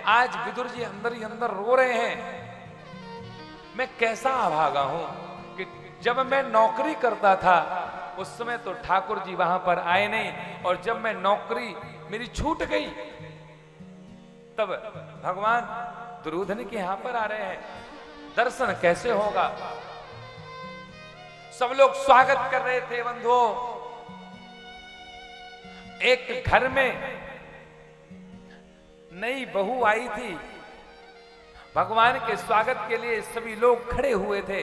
आज विदुर जी अंदर ही अंदर रो रहे हैं। मैं कैसा अभागा हूं कि जब मैं नौकरी करता था उस समय तो ठाकुर जी वहां पर आए नहीं, और जब मैं नौकरी मेरी छूट गई तब भगवान दुर्योधन के यहां पर आ रहे हैं। दर्शन कैसे होगा? सब लोग स्वागत कर रहे थे बंधुओं। एक घर में नई बहू आई थी, भगवान के स्वागत के लिए सभी लोग खड़े हुए थे।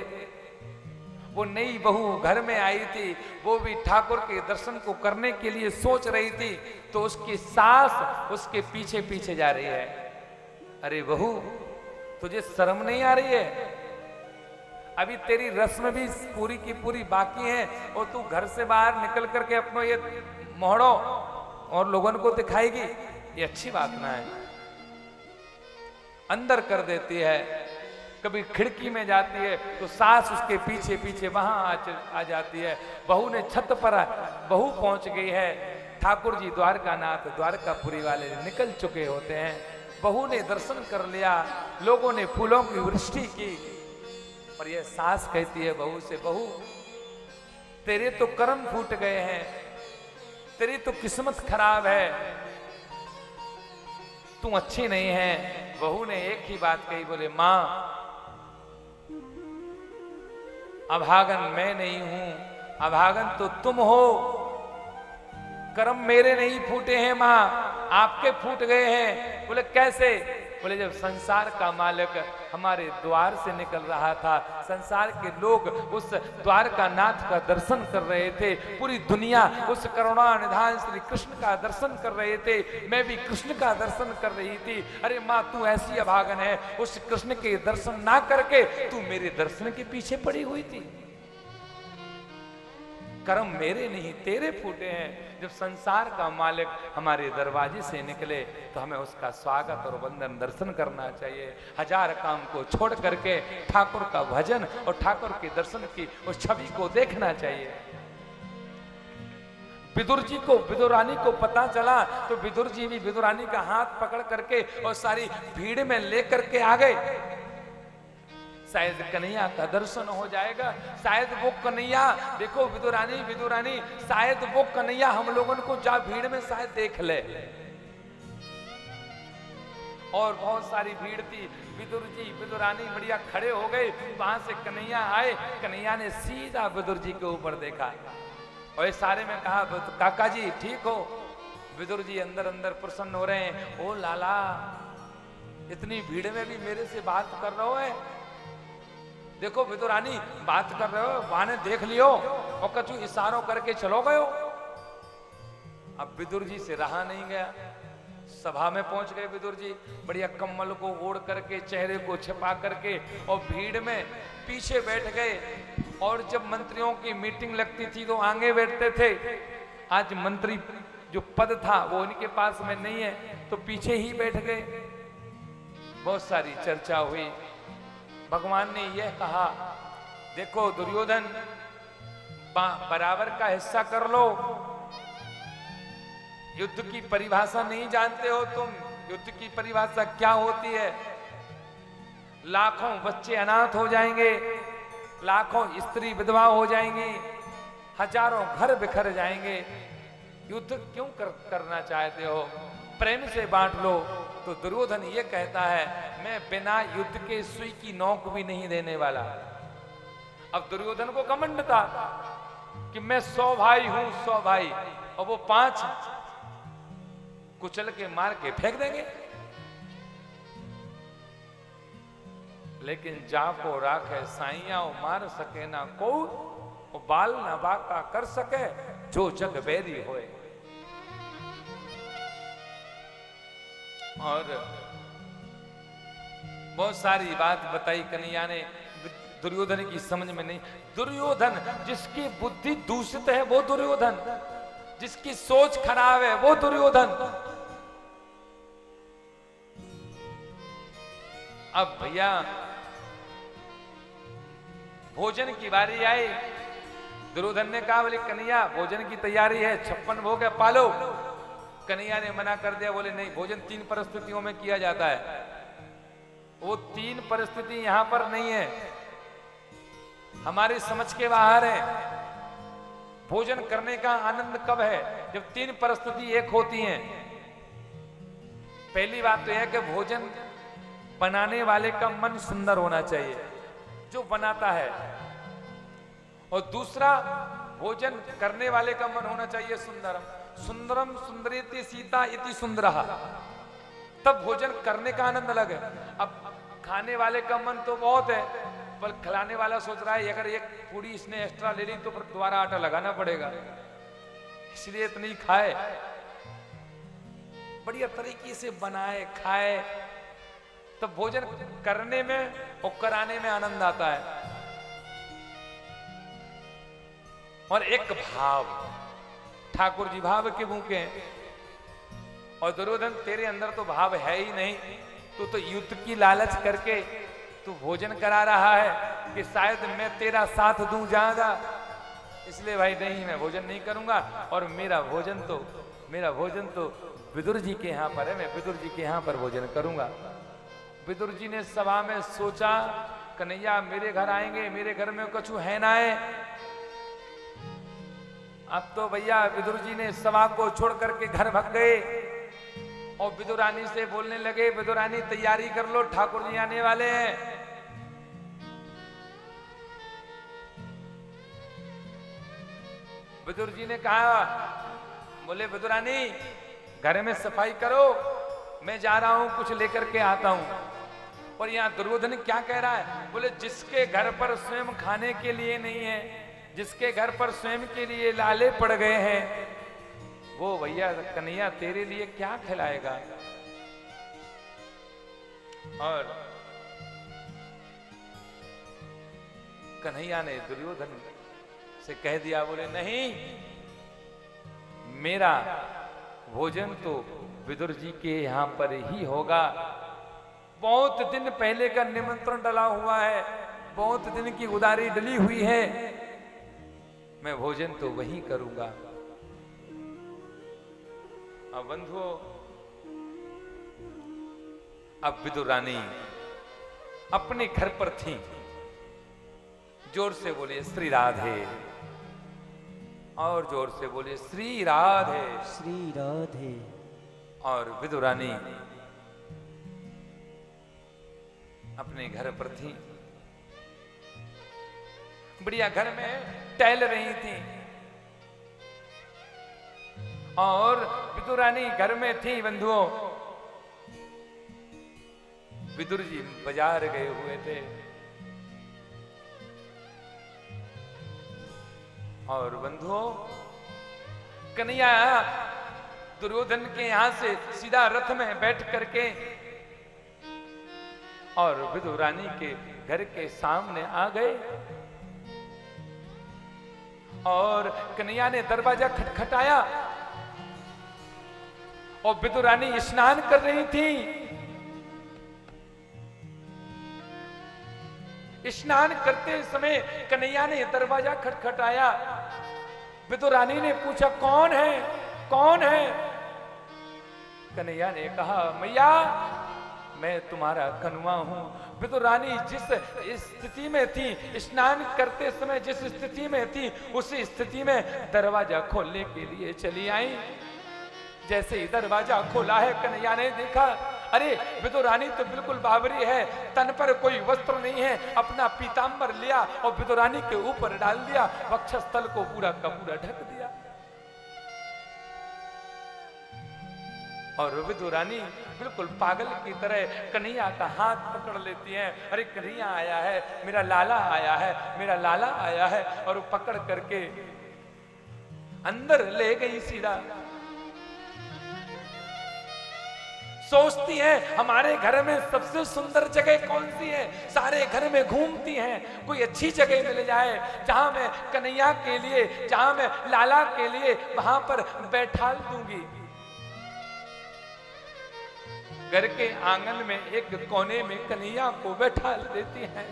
वो नई बहू घर में आई थी, वो भी ठाकुर के दर्शन को करने के लिए सोच रही थी, तो उसकी सास उसके पीछे पीछे जा रही है। अरे बहू, तुझे शर्म नहीं आ रही है? अभी तेरी रस्म भी पूरी की पूरी बाकी है और तू घर से बाहर निकल करके अपनो ये मोहड़ो और लोगों को दिखाएगी? ये अच्छी बात ना है। अंदर कर देती है, कभी खिड़की में जाती है तो सास उसके पीछे पीछे वहां आ जाती है। बहू ने छत पर, बहू पहुंच गई है। ठाकुर जी द्वारकानाथ द्वारकापुरी वाले निकल चुके होते हैं। बहू ने दर्शन कर लिया, लोगों ने फूलों की वृष्टि की, पर यह सास कहती है बहू से, बहू तेरे तो कर्म फूट गए हैं, तेरी तो किस्मत खराब है, तू अच्छी नहीं है। बहू ने एक ही बात कही, बोले मां अभागन मैं नहीं हूं, अभागन तो तुम हो। कर्म मेरे नहीं फूटे हैं मां, आपके फूट गए हैं। बोले कैसे? बोले जब संसार का मालिक हमारे द्वार से निकल रहा था, संसार के लोग उस द्वार का नाथ का दर्शन कर रहे थे, पूरी दुनिया उस करुणा निधान श्री कृष्ण का दर्शन कर रहे थे, मैं भी कृष्ण का दर्शन कर रही थी। अरे माँ तू ऐसी अभागन है, उस कृष्ण के दर्शन ना करके तू मेरे दर्शन के पीछे पड़ी हुई थी। कर्म मेरे नहीं तेरे फूटे हैं। जब संसार का मालिक हमारे दरवाजे से निकले तो हमें उसका स्वागत और वंदन दर्शन करना चाहिए। हजार काम को छोड़ करके ठाकुर का भजन और ठाकुर के दर्शन की उस छवि को देखना चाहिए। विदुर जी को, विदुरानी को पता चला तो विदुर जी भी विदुरानी का हाथ पकड़ करके और सारी भीड़ में लेकर के आ गए। शायद कन्हैया का दर्शन हो जाएगा, शायद वो कन्हैया, देखो विदुरानी शायद वो कन्हैया हम लोगों को जा भीड़ में शायद देख ले। और बहुत सारी भीड़ थी, विदुर जी विदुरानी बढ़िया खड़े हो गए। वहां से कन्हैया आए, कन्हैया ने सीधा विदुर जी के ऊपर देखा और ये सारे में कहा काका जी ठीक हो? विदुर जी अंदर अंदर प्रसन्न हो रहे हैं। ओ लाला, इतनी भीड़ में भी मेरे से बात कर रहे हो? देखो विदुरानी बात कर रहे हो, वहां ने देख लियो और कछु इशारों करके चलो गयो। अब विदुर जी से रहा नहीं गया, सभा में पहुंच गए विदुर जी, बढ़िया कम्बल को ओढ़ करके, चेहरे को छिपा करके, और भीड़ में पीछे बैठ गए। और जब मंत्रियों की मीटिंग लगती थी तो आगे बैठते थे। आज मंत्री जो पद था वो इनके पास में नहीं है तो पीछे ही बैठ गए। बहुत सारी चर्चा हुई। भगवान ने यह कहा, देखो दुर्योधन बराबर का हिस्सा कर लो। युद्ध की परिभाषा नहीं जानते हो तुम, युद्ध की परिभाषा क्या होती है? लाखों बच्चे अनाथ हो जाएंगे, लाखों स्त्री विधवा हो जाएंगी, हजारों घर बिखर जाएंगे। युद्ध क्यों करना चाहते हो? प्रेम से बांट लो। तो दुर्योधन ये कहता है, मैं बिना युद्ध के सुई की नोक भी नहीं देने वाला। अब दुर्योधन को घमंड था कि मैं 100 भाई हूं, 100 भाई, और वो 5 कुचल के मार के फेंक देंगे। लेकिन जाको राखे साइया मार सके ना को, बाल ना बाका कर सके जो जग बैरी होए। और बहुत सारी बात बताई कन्हैया ने, दुर्योधन की समझ में नहीं। दुर्योधन, जिसकी बुद्धि दूषित है वो दुर्योधन, जिसकी सोच खराब है वो दुर्योधन। अब भैया भोजन की बारी आई। दुर्योधन ने कहा, बोले कन्हैया भोजन की तैयारी है, 56 भोग है, पालो। कन्हैया ने मना कर दिया, बोले नहीं, भोजन 3 परिस्थितियों में किया जाता है। वो 3 परिस्थिति यहां पर नहीं है, हमारी समझ के बाहर है। भोजन करने का आनंद कब है? जब 3 परिस्थिति एक होती हैं। पहली बात तो यह है कि भोजन बनाने वाले का मन सुंदर होना चाहिए, जो बनाता है। और दूसरा, भोजन करने वाले का मन होना चाहिए सुंदरम। सुंदरम सुंदरेति सीता इति सुंदरहा, तब भोजन करने का आनंद अलग है। अब खाने वाले का मन तो बहुत है, पर खिलाने वाला सोच रहा है अगर एक पूरी इसने एक्स्ट्रा ले ली तो फिर दोबारा आटा लगाना पड़ेगा, इसलिए इतनी खाए, बढ़िया तरीके से बनाए खाए, तब भोजन करने में और कराने में आनंद आता है। और एक भाव, ठाकुर जी भाव के भूखे हैं, और दुर्योधन तेरे अंदर तो भाव है ही नहीं, तू तो युद्ध की लालच करके तू भोजन करा रहा है कि शायद मैं तेरा साथ दूं ज्यादा, इसलिए भाई नहीं, मैं भोजन नहीं करूंगा। और मेरा भोजन तो विदुर जी के यहां पर है, मैं विदुर जी के यहां पर भोजन करूंगा। विदुर जी ने सभा में सोचा, कन्हैया मेरे घर आएंगे, मेरे घर में कछु है ना है। अब तो भैया विदुर जी ने सभा को छोड़ करके घर भाग गए और विदुरानी से बोलने लगे, विदुरानी तैयारी कर लो, ठाकुर जी आने वाले हैं। विदुर जी ने कहा, बोले विदुरानी घर में सफाई करो, मैं जा रहा हूं, कुछ लेकर के आता हूं। और यहां दुर्योधन क्या कह रहा है? बोले जिसके घर पर स्वयं खाने के लिए नहीं है, जिसके घर पर स्वयं के लिए लाले पड़ गए हैं, वो भैया कन्हैया तेरे लिए क्या खिलाएगा? और कन्हैया ने दुर्योधन से कह दिया, बोले नहीं, मेरा भोजन तो विदुर जी के यहां पर ही होगा। बहुत दिन पहले का निमंत्रण डला हुआ है, बहुत दिन की उदारी डली हुई है, मैं भोजन तो वही करूंगा। अब बंधुओं, अब विदुर रानी अपने घर पर थी, जोर से बोले श्री राधे, और जोर से बोले श्री राधे, श्री राधे। और विदुर रानी अपने घर पर थी, बढ़िया घर में टहल रही थी। और विदुर रानी घर में थी बंधुओं, विदुर जी बाजार गए हुए थे, और बंधुओं कन्हैया दुर्योधन के यहां से सीधा रथ में बैठ करके और विदुर रानी के घर के सामने आ गए। और कन्हैया ने दरवाजा खटखटाया और विदुर रानी स्नान कर रही थी। स्नान करते समय कन्हैया ने दरवाजा खटखटाया। विदुर रानी ने पूछा, कौन है, कौन है? कन्हैया ने कहा, मैया मैं तुम्हारा कन्वा हूं। विदुर रानी जिस स्थिति में थी, स्नान करते समय जिस स्थिति में थी, उसी स्थिति में दरवाजा खोलने के लिए चली आई। जैसे ही दरवाजा खोला है, कन्हैया ने देखा, अरे विदुर रानी तो बिल्कुल बावरी है, तन पर कोई वस्त्र नहीं है। अपना पीतांबर लिया और विदुर रानी के ऊपर डाल दिया, वक्षस्थल को पूरा का पूरा ढक दिया। और विदुर रानी बिल्कुल पागल की तरह कन्हैया का हाथ पकड़ लेती हैं। अरे कन्हैया आया है, मेरा लाला आया है, मेरा लाला आया है। और वो पकड़ करके अंदर ले गई सीधा। सोचती है हमारे घर में सबसे सुंदर जगह कौन सी है, सारे घर में घूमती हैं, कोई अच्छी जगह मिल जाए जहां मैं कन्हैया के लिए, जहां मैं लाला के लिए वहां पर बैठा दूंगी। घर के आंगन में एक कोने में कन्हैया को बैठा देती हैं।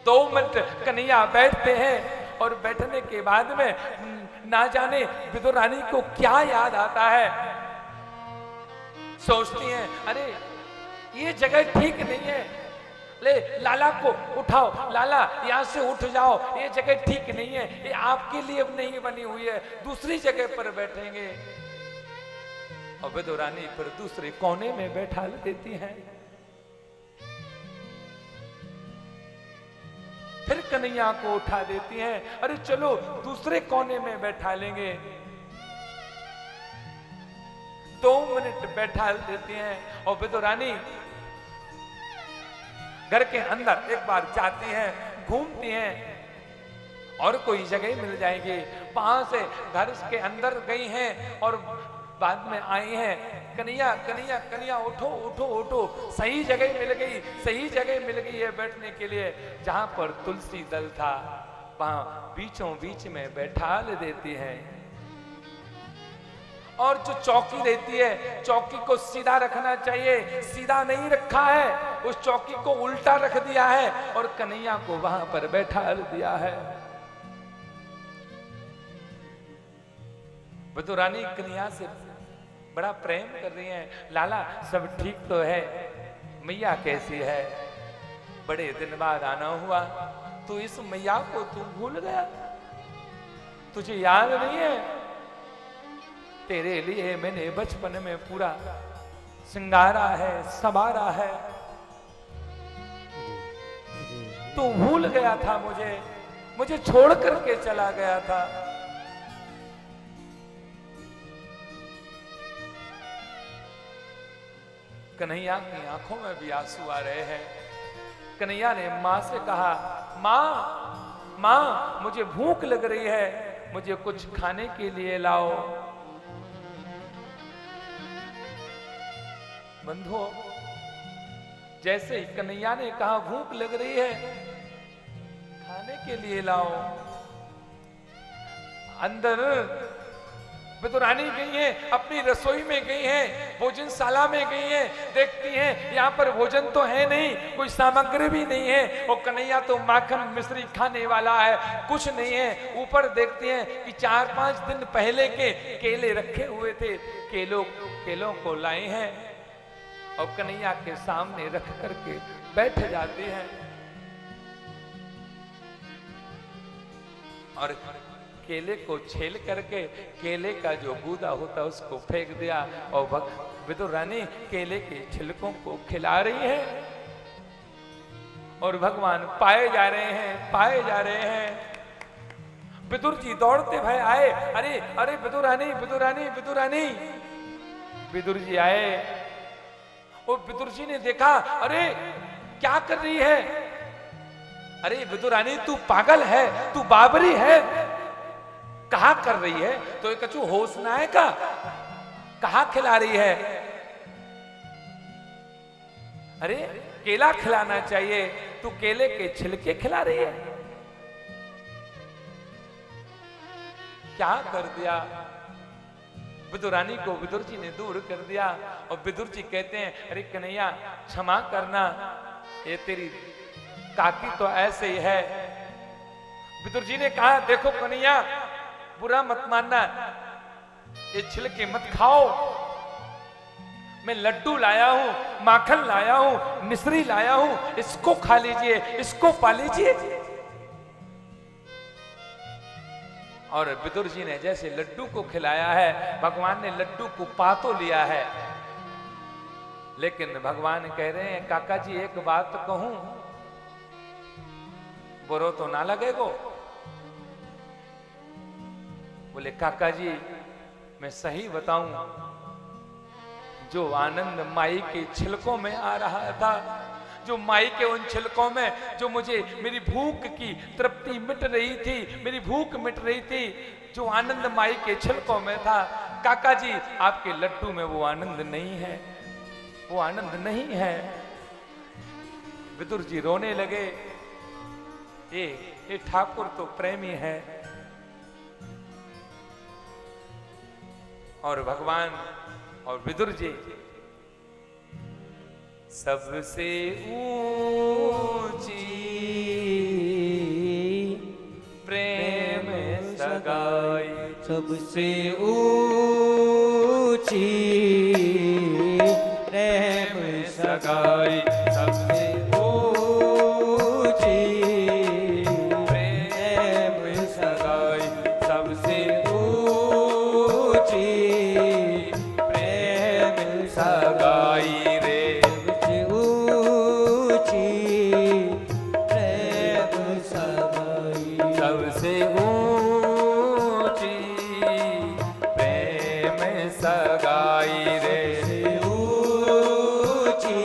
2 मिनट कन्हैया बैठते हैं और बैठने के बाद में ना जाने विदुर रानी को क्या याद आता है। सोचती हैं अरे ये जगह ठीक नहीं है, ले लाला को उठाओ, लाला यहाँ से उठ जाओ, ये जगह ठीक नहीं है, ये आपके लिए नहीं बनी हुई है, दूसरी जगह पर बैठेंगे। और विदुर रानी फिर दूसरे कोने में बैठा देती हैं। फिर कन्हैया को उठा देती हैं, अरे चलो दूसरे कोने में बैठा लेंगे। 2 मिनट बैठा देती हैं और विदुर रानी घर के अंदर एक बार जाती हैं, घूमती हैं और कोई जगह मिल जाएगी। वहां से घर के अंदर गई हैं और बाद में आई हैं, कन्हैया कन्हैया कन्हैया उठो उठो उठो, सही जगह मिल गई, सही जगह मिल गई है बैठने के लिए। जहां पर तुलसी दल था वहां बीचों बीच में बैठा देती हैं। और जो चौकी रहती है, चौकी को सीधा रखना चाहिए, सीधा नहीं रखा है, उस चौकी को उल्टा रख दिया है और कन्हैया को वहां पर बैठा दिया है। विदुर रानी कन्हैया से बड़ा प्रेम कर रही हैं, लाला सब ठीक तो है, मैया कैसी है, बड़े दिन बाद आना हुआ, तो इस मैया को तू भूल गया, तुझे याद नहीं है, तेरे लिए मैंने बचपन में पूरा सिंगारा है, संवारा है, तू भूल गया था मुझे छोड़ करके चला गया था। कन्हैया की आंखों में भी आंसू आ रहे हैं। कन्हैया ने मां से कहा, मां मां मुझे भूख लग रही है, मुझे कुछ खाने के लिए लाओ। बंधुओं, जैसे ही कन्हैया ने कहा भूख लग रही है, खाने के लिए लाओ, अंदर विदुर रानी गई हैं, अपनी रसोई में गई हैं, भोजनशाला में गई हैं, देखती हैं यहाँ पर भोजन तो है नहीं, कोई सामग्री भी नहीं है, और कन्हैया तो माखन मिश्री खाने वाला है, कुछ नहीं है। ऊपर देखती हैं कि 4-5 दिन पहले के केले रखे हुए थे, केलों को लाए हैं और कन्हैया के सामने रख करके बैठ जाती हैं और केले को छील करके केले का जो गूदा होता उसको फेंक दिया और विदुर रानी केले के छिलकों को खिला रही है और भगवान पाए जा रहे हैं। विदुर जी दौड़ते भय आए, अरे अरे विदुर रानी विदुर रानी विदुर रानी। विदुर जी आए और विदुर जी ने देखा, अरे क्या कर रही है, अरे विदुर रानी तू पागल है, तू बाबरी है, कहा कर रही है, तो एक कछु होश ना है का, कहा खिला रही है, अरे केला खिलाना चाहिए, तू केले के छिलके खिला रही है, क्या कर दिया। विदुर रानी को विदुर जी ने दूर कर दिया और विदुर जी कहते हैं, अरे कन्हैया क्षमा करना, ये तेरी काकी तो ऐसे ही है। विदुर जी ने कहा, देखो कन्हैया बुरा मत मानना, ये छिलके मत खाओ, मैं लड्डू लाया हूं, माखन लाया हूं, मिश्री लाया हूं, इसको खा लीजिए, इसको पा लीजिए। और विदुर जी ने जैसे लड्डू को खिलाया है, भगवान ने लड्डू को पा तो लिया है, लेकिन भगवान कह रहे हैं, काका जी एक बात कहूं, बुरो तो ना लगेगो। बोले काका जी मैं सही बताऊं, जो आनंद माई के छिलकों में आ रहा था, जो माई के उन छिलकों में जो मुझे मेरी भूख की तृप्ति मिट रही थी, मेरी भूख मिट रही थी, जो आनंद माई के छिलकों में था, काका जी आपके लड्डू में वो आनंद नहीं है, वो आनंद नहीं है। विदुर जी रोने लगे, ये ठाकुर तो प्रेमी है। और भगवान और विदुर जी सबसे ऊंची प्रेम सगाई सबसे ऊंची प्रेम सगाई सबसे ऊंची प्रेम सगाई सबसे ऊंची प्रेम सगाई रे सबसे ऊंची प्रेम सगाई सबसे ऊंची प्रेम सगाई रे ऊंची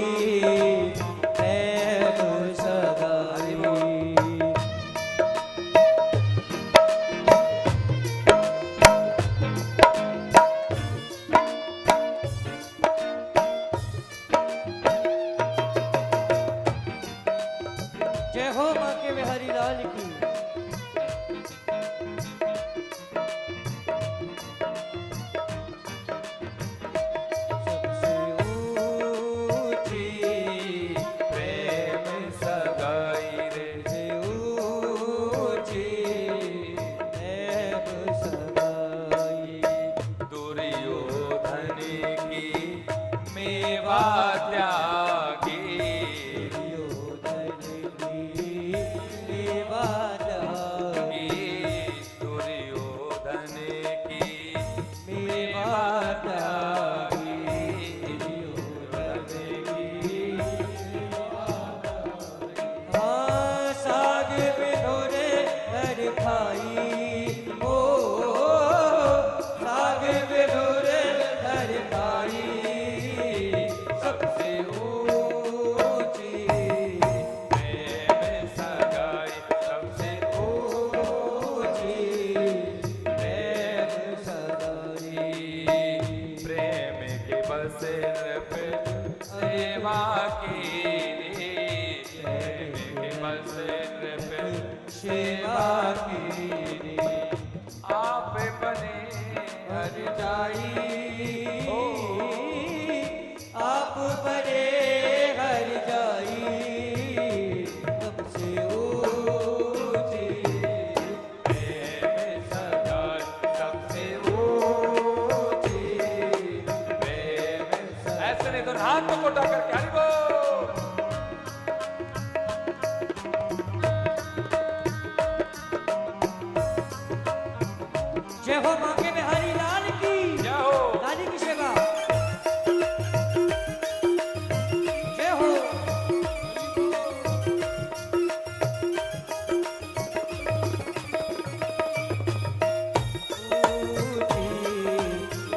प्रेम सगाई जय हो मां के बिहारी लाल की सबसे ऊंची प्रेम सगाई रे ऊंची प्रेम सगाई दुर्योधन की मेवा त्यागी दुर्योधन की मेवा त्यागी साग बिधोरे हर खाई ओ साग बिधोरे हर खाई सबसे ऊंची प्रेम सगाई सबसे ऊंची प्रेम सगाई प्रेम के बसेर पे सेवा की प्रेम के बसेर पे सेवा की आप बने हर जाई आप बड़े हर जाई सबसे ऊंची प्रेम सगाई सबसे ऊंची प्रेम ऐसे नहीं तो हाथ को कोटा करके हरि बोल जय हो मां के बिहारी लाल की जय हो लाली की सेवा जय हो ऊंची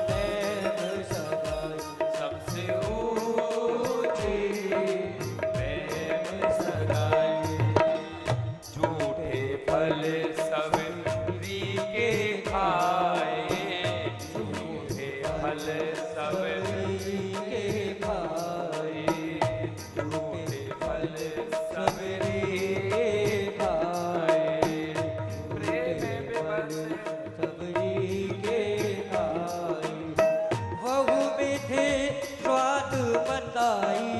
प्रेम सगाई सबसे ऊंची प्रेम सगाई झूठे फल सब के खाए झूठे फल सब के खाए झूठे फल सब खाए प्रेम विवश सबरी के खाए बहु विधि स्वाद बताई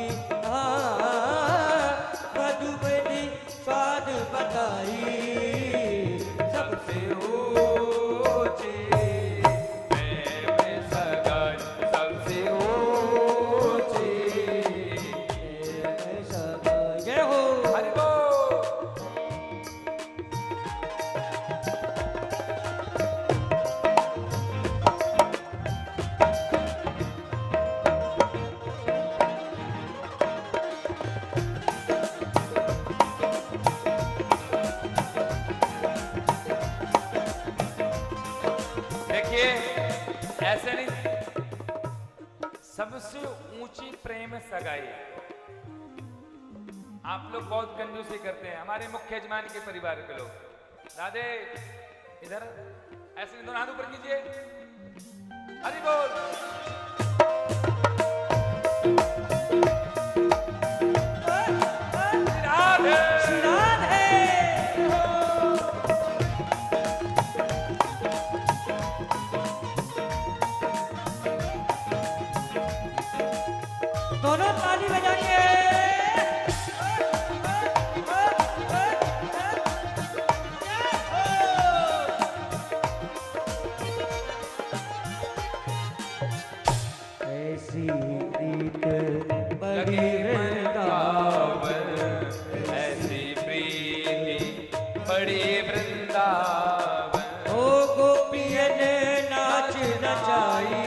मधु विधि स्वाद बताई सबसे ऊंची प्रेम सगाई सबसे ऊंची जय हो हरि बोल देखिए ऐसे नहीं सबसे ऊंची प्रेम सगाई आप लोग बहुत कंजूसी करते हैं हमारे मुख्य यजमान के परिवार के लोग राधे इधर ऐसे नहीं दोनों हाथ ऊपर कीजिए हरि बोल राधे श्री राधे दोनों ताली बजाइए बड़ी वृंदावन। ऐसी प्रीति बड़ी वृंदावन। ओ गोपियन नाच नचाई,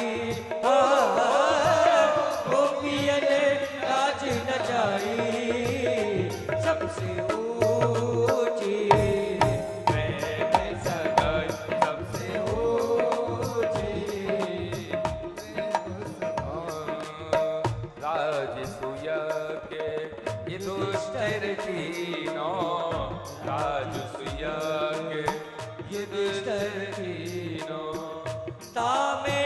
गोपियन नाच नचाई, सबसे ऊंची प्रेम सगाई सबसे ऊंची। राजसूया के ये दुष्टर तीनों, राजसूया के ये दुष्टर तीनों। तामे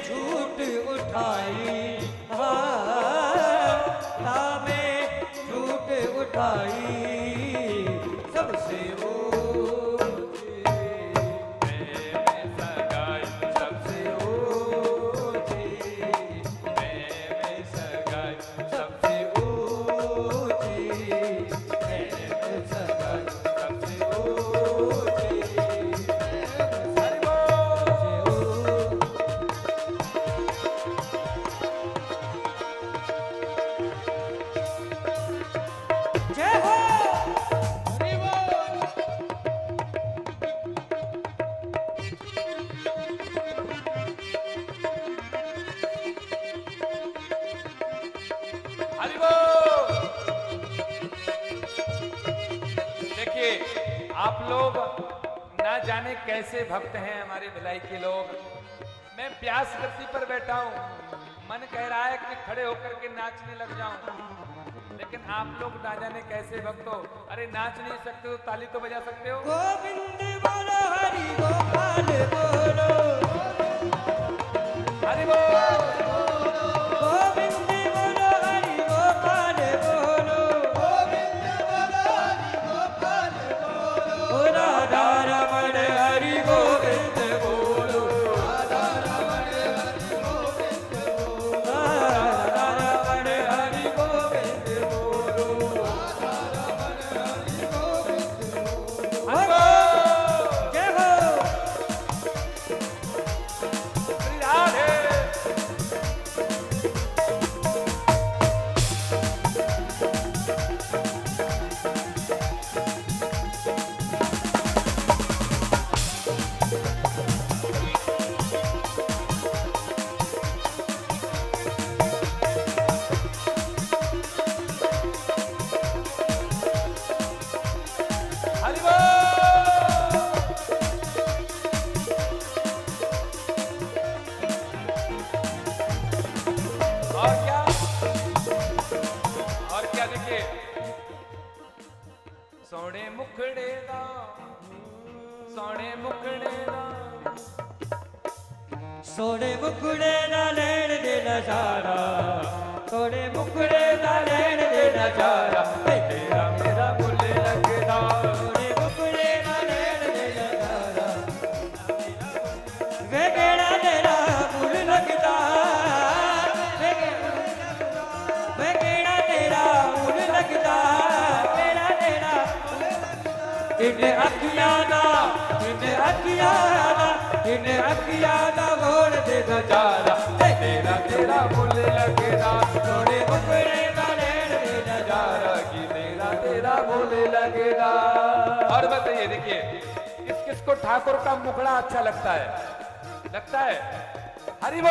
झूठ उठाई, तामे झूठ उठाई, सबसे ऊंची प्रेम सगाई सबसे ऊंची। प्रेम सगाई सबसे ऊंची, प्रेम सगाई सबसे ऊंची। हरि बोल। जय हो। हरि बोल। देखिए आप लोग ना जाने कैसे भक्त हैं हमारे भिलाई के लोग। मैं प्यास गति पर बैठा हूँ, मन कह रहा है कि खड़े होकर के नाचने लग जाऊं, लेकिन आप लोग ना जाने कैसे भक्त हो। अरे नाच नहीं सकते तो ताली तो बजा सकते हो। गोविंद बोलो, हरि गोपाल बोलो, हरि बोल। गोविंद बोलो, हरि गोपाल बोलो, गोविंद बोलो, हरि गोपाल बोलो, ओ राधा रमण हरि गोविंद बोलो, राधा रमण हरि गोविंद बोलो, राधा रमण हरि गोविंद बोलो, राधा रमण हरि गोविंद बोलो। जय हो। श्री राधे। हरि बोल। और क्या देखिए, सोने मुखड़े दा, सोने मुखड़े दा, सोने मुकुड़े ना लेन दे नजारा, सोने मुकुड़े ना लेन दे नजारा, तेरा मेरा बोले लगदा। सोने मुकुड़े ना लेन दे नजारा, वे केड़ा तेरा फूल लगदा, वे केड़ा तेरा फूल लगदा, केड़ा तेरा इन्ने अखियां दा, इन्ने अखियां दा, इन्ने अखियां दा गोल दे नजारा, तेरा तेरा बोले लगदा। सोने मुकुड़े ना लेन दे नजारा, कि तेरा तेरा बोले लगदा। और बताइए देखिए, किस किस को ठाकुर का मुखड़ा अच्छा लगता है? लगता है? हरि बोल।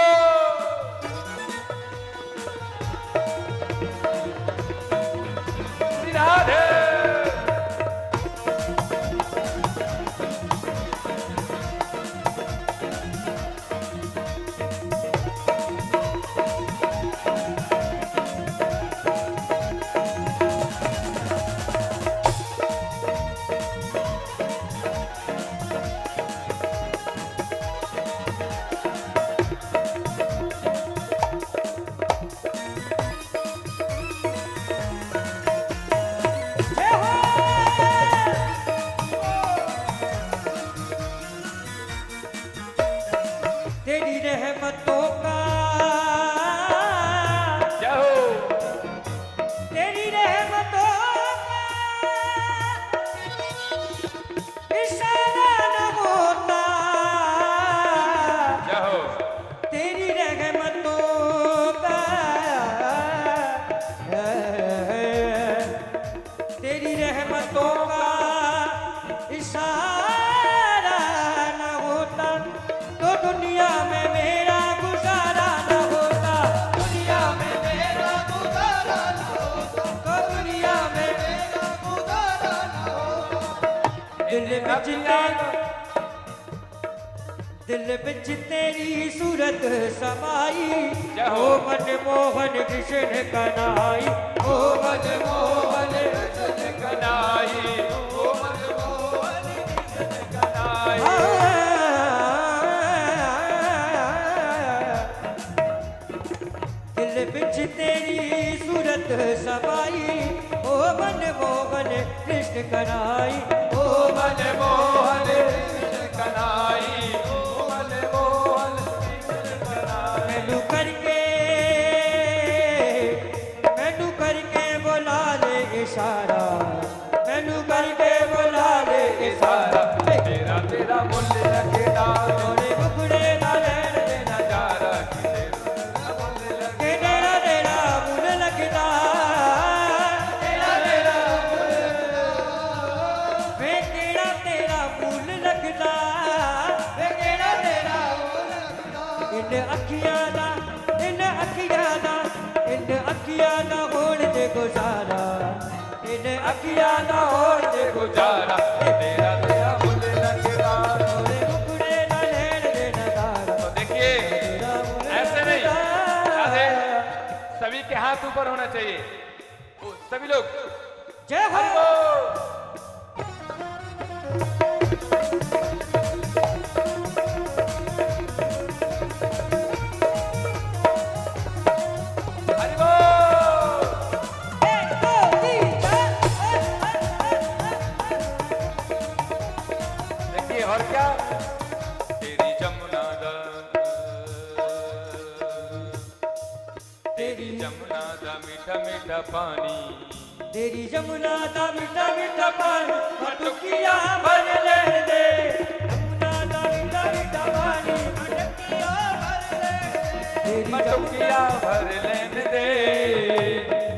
श्री राधे। ਵਿੱਚ दिल बिच तेरी सूरत समाई जय हो। ओ मनमोहन कृष्ण कन्हाई ओ मनमोहन कृष्ण कनाई ओ मनमोहन कृष्ण कनाई दिल बिच तेरी सूरत समाई ओ मनमोहन कृष्ण कन्हाई ओ मनमोहन कृष्ण कनाई ओ मनमोहन कृष्ण कनाई मैनू करके बुला ले इशारा मैनू करके बुला ले इशारा तेरा तेरा मुल्ल लगेगा थोड़े मुखड़े ना लैण दे नजारा कि तेरा मुल्ल के तेरा तेरा मुन लगदा तेरा तेरा वे केड़ा तेरा मुन लगदा वे केड़ा तेरा इन अखियां दा होण दे गुजारा इन अखियां दा होण दे गुजारा तेरा तेरा मुल्ल लगेगा थोड़े मुखड़े ना लैण दे नजारा तो देखिए ऐसे नहीं राधे सभी के हाथ ऊपर होना चाहिए सभी लोग जय हो हरि बोल एक दो तीन चार देखिए और क्या तेरी जमुना दा मीठा मीठा पानी तेरी जमुना दा मीठा मीठा पानी मटकिया भर ले दे जमुना दा मीठा मीठा पानी मटकिया भर ले तेरी मटुकिया भर लेन दे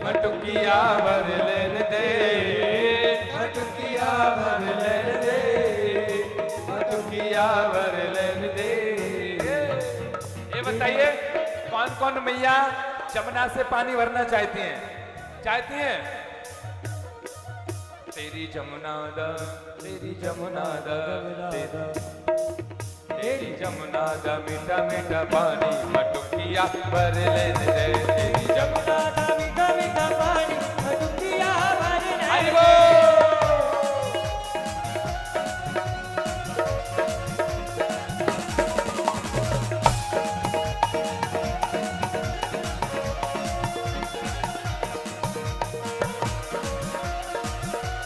मटुकिया भर लेन दे मटुकिया भर लेन दे मटुकिया भर लेन दे ये बताइए कौन कौन मैया जमुना से पानी भरना चाहती हैं तेरी जमुना दा तेरी जमुना दा मीठा मीठा पानी मटुकिया भर लेन दे तेरी जमुना दा मीठा मीठा पानी मटकिया भर ले हरि बोल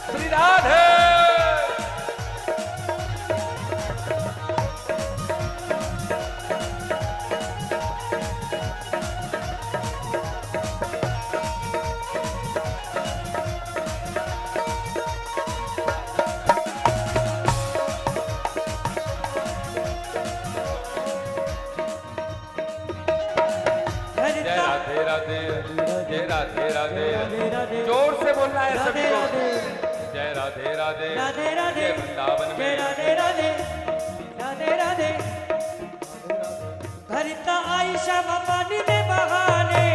श्री राधे जय राधे राधे जय राधे राधे जोर से बोलना है सभी को जय राधे राधे राधे राधे जय वृंदावन जय में राधे राधे राधे राधे भरता आयशा पानी दे बहाने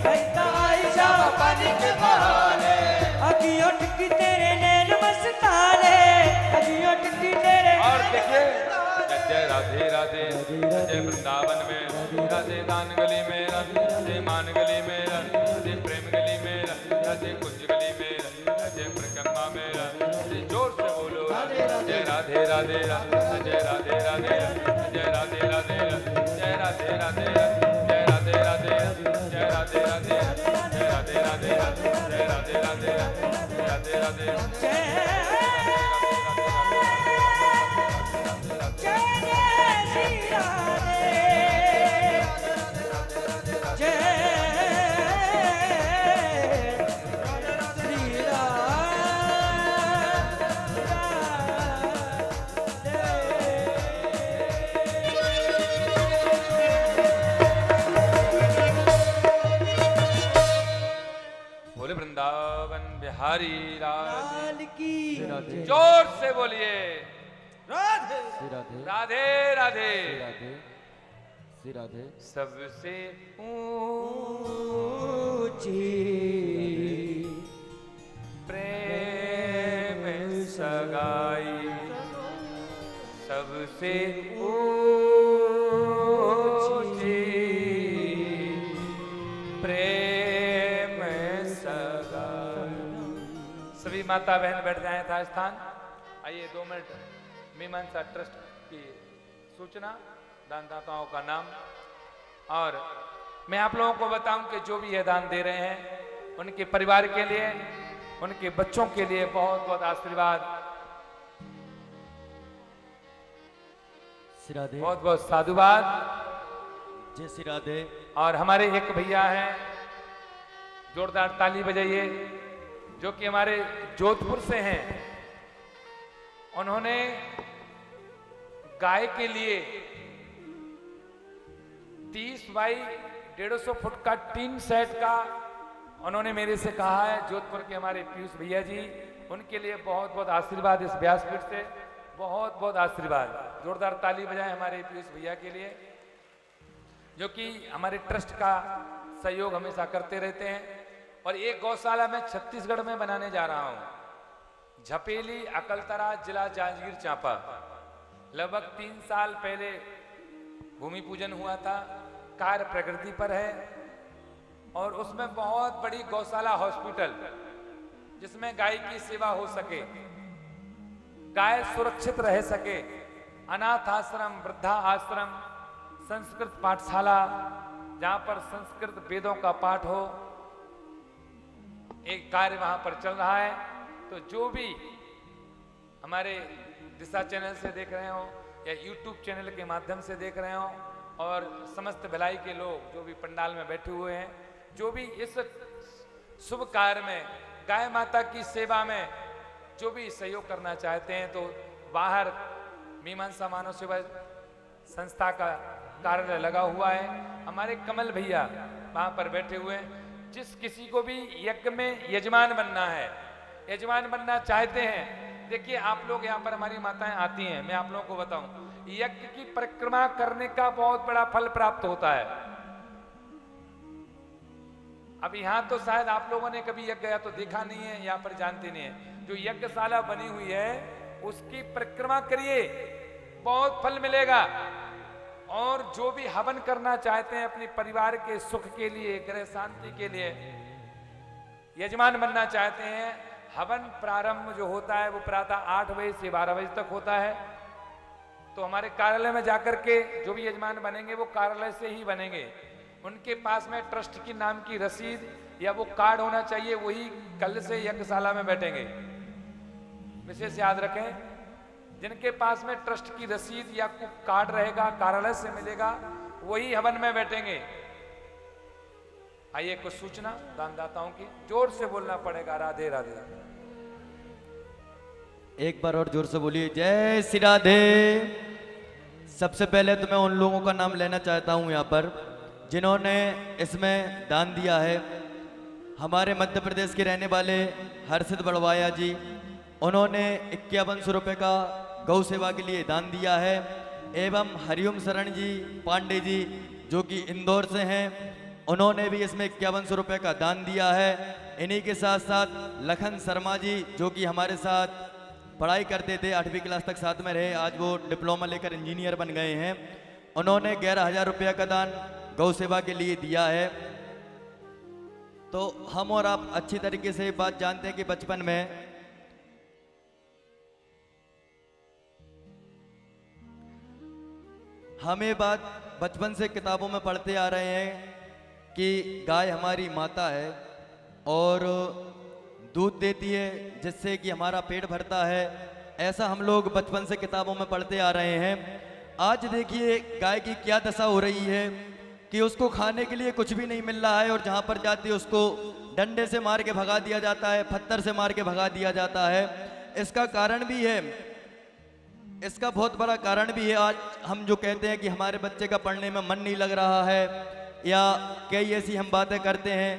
भरता आयशा पानी के बहाने अभी उठ की तेरे नैन मस्ताने अभी उठ की तेरे और देखिए जय राधे राधे जय वृंदावन में राधे दान गली में राधे मान गली में राधे प्रेम गली में राधे कुंज गली में राधे परिक्रमा में राधे जोर से बोलो जय राधे राधे जय राधे राधे जय राधे राधे जय राधे राधे जय राधे राधे जय राधे राधे जय राधे राधे जय राधे राधे राधे राधे बोले वृंदावन बिहारी लाल की जोर से बोलिए राधे राधे राधे राधे सबसे ऊंची प्रेम सगाई सबसे ऊंची प्रेम सगाई। सभी माता बहन बैठ जाएं था स्थान। आइए 2 मिनट मीमांसा ट्रस्ट की सूचना, दानदाताओं का नाम, और मैं आप लोगों को बताऊं कि जो भी ये दान दे रहे हैं उनके परिवार के लिए, उनके बच्चों के लिए बहुत बहुत आशीर्वाद, श्री राधे, बहुत बहुत साधुवाद। जय श्री राधे। और हमारे एक भैया हैं, जोरदार ताली बजाइए, जो कि हमारे जोधपुर से हैं। उन्होंने गाय के लिए 30 बाई 150 फुट का टीन सेट का उन्होंने मेरे से कहा है। जोधपुर के हमारे पीयूष भैया जी, उनके लिए बहुत बहुत आशीर्वाद इस व्यासपीठ से, बहुत बहुत आशीर्वाद। जोरदार ताली बजाएं हमारे पीयूष भैया के लिए, जो कि हमारे ट्रस्ट का सहयोग हमेशा करते रहते हैं। और एक गौशाला मैं छत्तीसगढ़ में बनाने जा रहा हूं, झपेली अकलतरा, जिला जांजगीर चांपा। लगभग 3 साल पहले भूमि पूजन हुआ था, कार्य प्रगति पर है। और उसमें बहुत बड़ी गौशाला हॉस्पिटल, जिसमें गाय की सेवा हो सके, गाय सुरक्षित रह सके, अनाथ आश्रम, वृद्धा आश्रम, संस्कृत पाठशाला, जहां पर संस्कृत वेदों का पाठ हो, एक कार्य वहां पर चल रहा है। तो जो भी हमारे दिशा चैनल से देख रहे हो या यूट्यूब चैनल के माध्यम से देख रहे हो, और समस्त भिलाई के लोग जो भी पंडाल में बैठे हुए हैं, जो भी इस शुभ कार्य में, गाय माता की सेवा में जो भी सहयोग करना चाहते हैं, तो बाहर मीमांसा मानव सेवा संस्था का कार्यालय लगा हुआ है। हमारे कमल भैया वहां पर बैठे हुए हैं। जिस किसी को भी यज्ञ में यजमान बनना है, यजमान बनना चाहते हैं, देखिए आप लोग यहाँ पर, हमारी माताएं आती हैं, मैं आप लोगों को बताऊं, यज्ञ की परिक्रमा करने का बहुत बड़ा फल प्राप्त होता है। अब यहाँ तो शायद आप लोगों ने कभी यज्ञ या तो देखा नहीं है, यहाँ पर जानते नहीं है। जो यज्ञशाला बनी हुई है उसकी परिक्रमा करिए, बहुत फल मिलेगा। और जो भी हवन करना चाहते हैं अपने परिवार के सुख के लिए, ग्रह शांति के लिए, यजमान बनना चाहते हैं, हवन प्रारंभ जो होता है वो प्रातः 8 बजे से 12 बजे तक होता है। तो हमारे कार्यालय में जाकर के जो भी यजमान बनेंगे वो कार्यालय से ही बनेंगे। उनके पास में ट्रस्ट की नाम की रसीद या वो कार्ड होना चाहिए, वही कल से यज्ञशाला में बैठेंगे। विशेष याद रखें, जिनके पास में ट्रस्ट की रसीद या कार्ड रहेगा, कार्यालय से मिलेगा, वही हवन में बैठेंगे। आइए कुछ सूचना दानदाताओं की, जोर से बोलना पड़ेगा। राधे राधे। एक बार और जोर से बोलिए, जय श्री राधे। सबसे पहले तो मैं उन लोगों का नाम लेना चाहता हूं यहाँ पर जिन्होंने इसमें दान दिया है। हमारे मध्य प्रदेश के रहने वाले हर्षित बड़वाया जी, उन्होंने 5100 रुपये का गौ सेवा के लिए दान दिया है। एवं हरिओम शरण जी पांडे जी, जो कि इंदौर से हैं, उन्होंने भी इसमें 5100 रुपये का दान दिया है। इन्हीं के साथ साथ लखन शर्मा जी, जो कि हमारे साथ पढ़ाई करते थे, 8वीं क्लास तक साथ में रहे, आज वो डिप्लोमा लेकर इंजीनियर बन गए हैं। उन्होंने 11000 रुपये का दान गौ सेवा के लिए दिया है। तो हम और आप अच्छी तरीके से बात जानते हैं कि बचपन में हम ये बात बचपन से किताबों में पढ़ते आ रहे हैं कि गाय हमारी माता है और दूध देती है जिससे कि हमारा पेट भरता है। ऐसा हम लोग बचपन से किताबों में पढ़ते आ रहे हैं। आज देखिए गाय की क्या दशा हो रही है कि उसको खाने के लिए कुछ भी नहीं मिल रहा है, और जहाँ पर जाती है उसको डंडे से मार के भगा दिया जाता है, पत्थर से मार के भगा दिया जाता है। इसका कारण भी है, इसका बहुत बड़ा कारण भी है। आज हम जो कहते हैं कि हमारे बच्चे का पढ़ने में मन नहीं लग रहा है, या कई ऐसी हम बातें करते हैं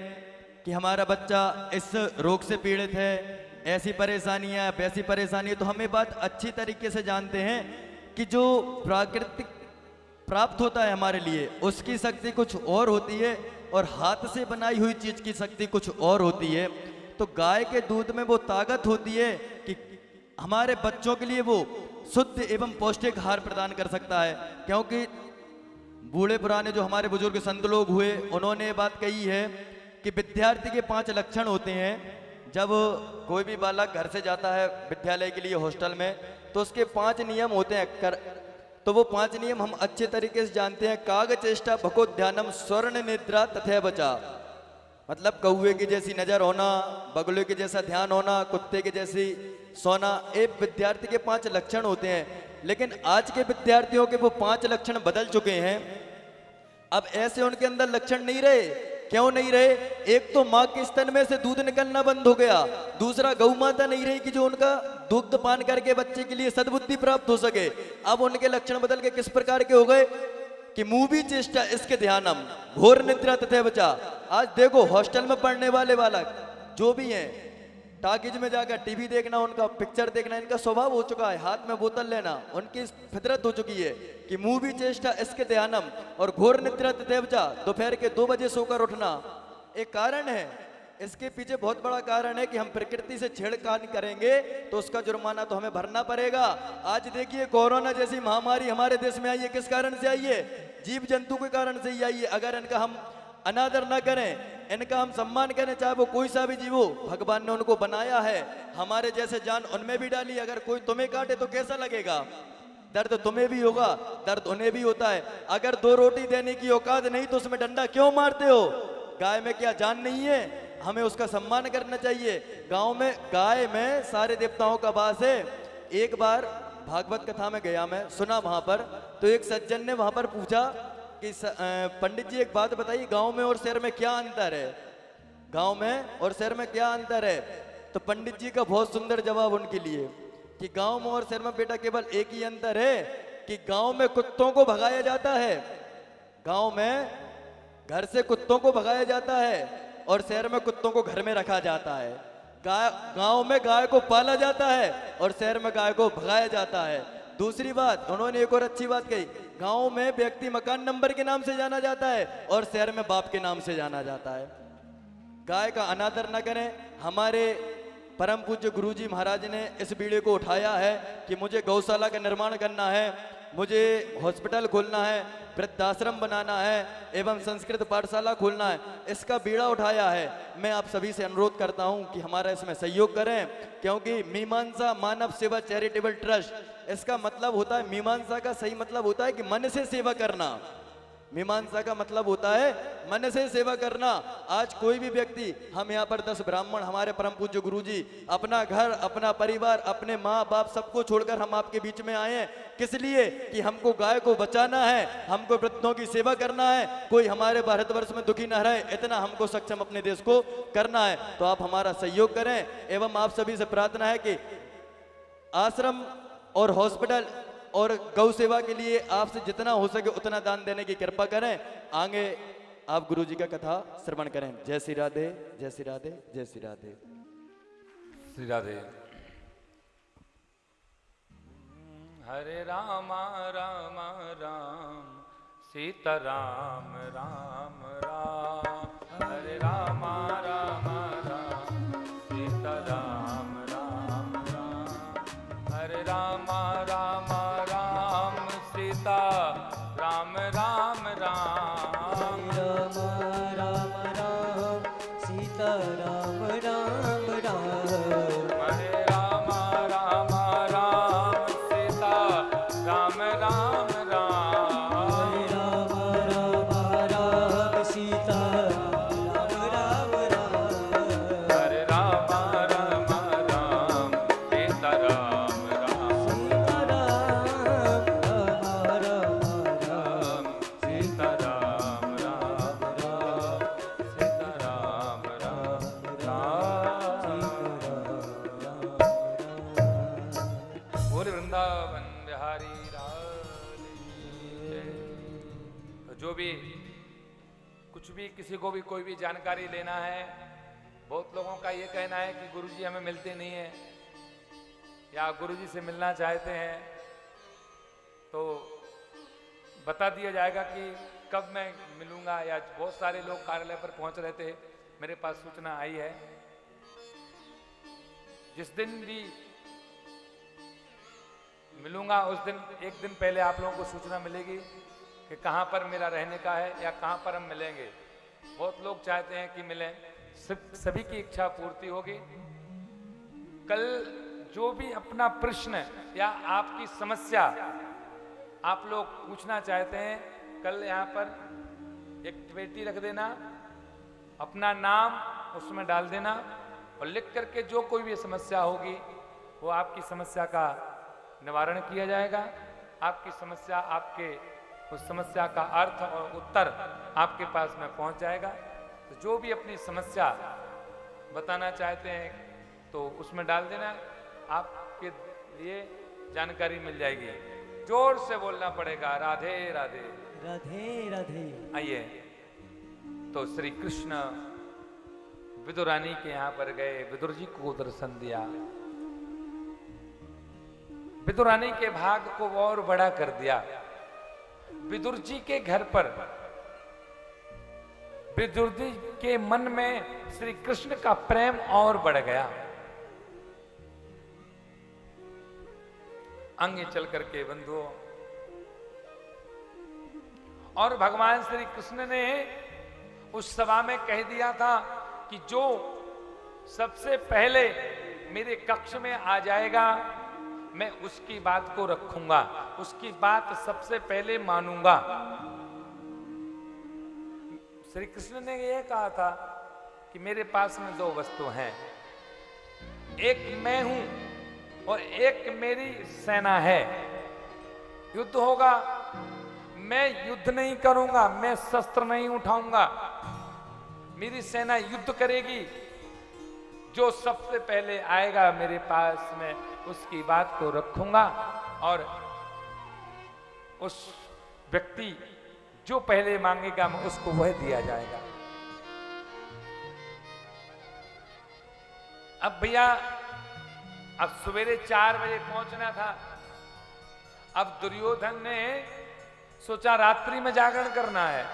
कि हमारा बच्चा इस रोग से पीड़ित है, ऐसी परेशानियां, वैसी परेशानी। तो हम ये बात अच्छी तरीके से जानते हैं कि जो प्राकृतिक प्राप्त होता है हमारे लिए, उसकी शक्ति कुछ और होती है, और हाथ से बनाई हुई चीज की शक्ति कुछ और होती है। तो गाय के दूध में वो ताकत होती है कि हमारे बच्चों के लिए वो शुद्ध एवं पौष्टिक आहार प्रदान कर सकता है। क्योंकि बूढ़े पुराने जो हमारे बुजुर्ग संत लोग हुए, उन्होंने ये बात कही है कि विद्यार्थी के 5 लक्षण होते हैं। जब कोई भी बालक घर से जाता है विद्यालय के लिए हॉस्टल में, तो उसके 5 नियम होते हैं। तो वो 5 नियम हम अच्छे तरीके से जानते हैं। काग चेष्टा भको ध्यानम स्वर्ण निद्रा तथै बचा। मतलब कौवे की जैसी नजर होना, बगुले के जैसा ध्यान होना, कुत्ते के जैसी सोना, एक विद्यार्थी के 5 लक्षण होते हैं। लेकिन आज के विद्यार्थियों के वो 5 लक्षण बदल चुके हैं। अब ऐसे उनके अंदर लक्षण नहीं रहे। क्यों नहीं रहे? एक तो माँ के स्तन में से दूध निकलना बंद हो गया, दूसरा गौ माता नहीं रही कि जो उनका दुग्ध पान करके बच्चे के लिए सद्बुद्धि प्राप्त हो सके। अब उनके लक्षण बदल के किस प्रकार के हो गए कि मुंह भी चेष्टा इसके ध्यानम घोर निद्रा तथा बचा। आज देखो हॉस्टल में पढ़ने वाले बालक जो भी हैं, टाकीज में जाकर टीवी देखना, उनका पिक्चर देखना इनका स्वभाव हो चुका है। हाथ में बोतल लेना उनकी फितरत हो चुकी है कि मुंह भी चेष्टा इसके ध्यानम और घोर निद्रा तथा बचा। दोपहर के 2 बजे सोकर उठना एक कारण है। इसके पीछे बहुत बड़ा कारण है कि हम प्रकृति से छेड़खानी करेंगे तो उसका जुर्माना तो हमें भरना पड़ेगा। आज देखिए कोरोना जैसी महामारी हमारे देश में आई है, किस कारण से आई है? जीव जंतु के कारण से ही आई है। अगर इनका हम अनादर ना करें, इनका हम सम्मान करें, चाहे वो कोई सा भी जीव हो, भगवान ने उनको बनाया है, हमारे जैसे जान उनमें भी डाली। अगर कोई तुम्हें काटे तो कैसा लगेगा? दर्द तुम्हें भी होगा, दर्द उन्हें भी होता है। अगर 2 रोटी देने की औकात नहीं तो उसमें डंडा क्यों मारते हो? गाय में क्या जान नहीं है? हमें उसका सम्मान करना चाहिए। गांव में गाय में सारे देवताओं का वास है। एक बार भागवत कथा में गया, मैं सुना वहां पर, तो एक सज्जन ने वहां पर पूछा कि पंडित जी एक बात बताइए, गांव में और शहर में क्या अंतर है? गांव में और शहर में क्या अंतर है? तो पंडित जी का बहुत सुंदर जवाब उनके लिए कि गांव में और शहर में बेटा केवल एक ही अंतर है कि गांव में कुत्तों को भगाया जाता है, गांव में घर से कुत्तों को भगाया जाता है और शहर में कुत्तों को घर में रखा जाता है। गांव में गाय को पाला जाता है और शहर में गाय को भगाया जाता है। दूसरी बात उन्होंने एक और अच्छी बात कही, गांव में व्यक्ति मकान नंबर के नाम से जाना जाता है और शहर में बाप के नाम से जाना जाता है। गाय का अनादर न करें। हमारे परम पूज्य गुरुजी महाराज ने इस बीड़े को उठाया है कि मुझे गौशाला का निर्माण करना है, मुझे हॉस्पिटल खोलना है, वृद्धाश्रम बनाना है एवं संस्कृत पाठशाला खोलना है। इसका बीड़ा उठाया है। मैं आप सभी से अनुरोध करता हूं कि हमारा इसमें सहयोग करें, क्योंकि मीमांसा मानव सेवा चैरिटेबल ट्रस्ट, इसका मतलब होता है, मीमांसा का सही मतलब होता है कि मन से सेवा करना। मीमांसा का मतलब होता है मन से सेवा करना। आज कोई भी व्यक्ति, हम यहाँ पर 10 ब्राह्मण, हमारे परम पूज्य गुरुजी, अपना घर, अपना परिवार, अपने माँ बाप सबको छोड़कर हम आपके बीच में आए हैं। किस लिए? कि हमको गाय को बचाना है, हमको वृद्धों की सेवा करना है, कोई हमारे भारतवर्ष में दुखी न रहे, इतना हमको सक्षम अपने देश को करना है। तो आप हमारा सहयोग करें एवं आप सभी से प्रार्थना है कि आश्रम और हॉस्पिटल और गौ सेवा के लिए आपसे जितना हो सके उतना दान देने की कृपा करें। आगे आप गुरु जी का कथा श्रवण करें। जय श्री राधे, जय श्री राधे, जय श्री राधे। श्री राधे। हरे राम राम राम सीता राम राम राम, हरे राम राम राम सीता राम राम राम, हरे राम राम राम सीता राम राम राम, राम राम राम सीता राम राम राम, हरे राम राम राम सीता राम राम राम, हरे राम राम राम सीता राम राम राम, हरे राम राम राम सीता राम राम, सीता राम राम राम सीता राम राम राम, सीता राम राम राम। बोले वृंदावन बिहारी लाल की जय। तो जो भी कुछ भी किसी को भी कोई भी जानकारी लेना है, बहुत लोगों का ये कहना है कि गुरुजी हमें मिलते नहीं है या गुरुजी से मिलना चाहते हैं, तो बता दिया जाएगा कि कब मैं मिलूंगा। या बहुत सारे लोग कार्यालय पर पहुंच रहे थे, मेरे पास सूचना आई है जिस दिन भी मिलूंगा उस दिन, एक दिन पहले आप लोगों को सूचना मिलेगी कि कहाँ पर मेरा रहने का है या कहाँ पर हम मिलेंगे। बहुत लोग चाहते हैं कि मिलें, सभी की इच्छा पूर्ति होगी। कल जो भी अपना प्रश्न या आपकी समस्या आप लोग पूछना चाहते हैं, कल यहाँ पर एक पेटी रख देना, अपना नाम उसमें डाल देना और लिख करके जो कोई भी समस्या होगी वो आपकी समस्या का निवारण किया जाएगा। आपकी समस्या, आपके उस समस्या का अर्थ और उत्तर आपके पास में पहुंच जाएगा। तो जो भी अपनी समस्या बताना चाहते हैं तो उसमें डाल देना, आपके लिए जानकारी मिल जाएगी। जोर से बोलना पड़ेगा, राधे राधे। राधे राधे। आइए, तो श्री कृष्ण विदुर रानी के यहां पर गए, विदुर जी को दर्शन दिया। विदुर रानी के भाग को और बड़ा कर दिया। विदुर जी के घर पर, विदुर जी के मन में श्री कृष्ण का प्रेम और बढ़ गया। आगे चल करके बंधुओं, और भगवान श्री कृष्ण ने उस सभा में कह दिया था कि जो सबसे पहले मेरे कक्ष में आ जाएगा मैं उसकी बात को रखूंगा, उसकी बात सबसे पहले मानूंगा। श्री कृष्ण ने यह कहा था कि मेरे पास में दो वस्तु हैं, एक मैं हूं और एक मेरी सेना है। युद्ध होगा, मैं युद्ध नहीं करूंगा, मैं शस्त्र नहीं उठाऊंगा, मेरी सेना युद्ध करेगी। जो सबसे पहले आएगा मेरे पास में उसकी बात को रखूंगा और उस व्यक्ति जो पहले मांगेगा मैं उसको वह दिया जाएगा। अब भैया, अब सवेरे 4 बजे पहुंचना था। अब दुर्योधन ने सोचा रात्रि में जागरण करना है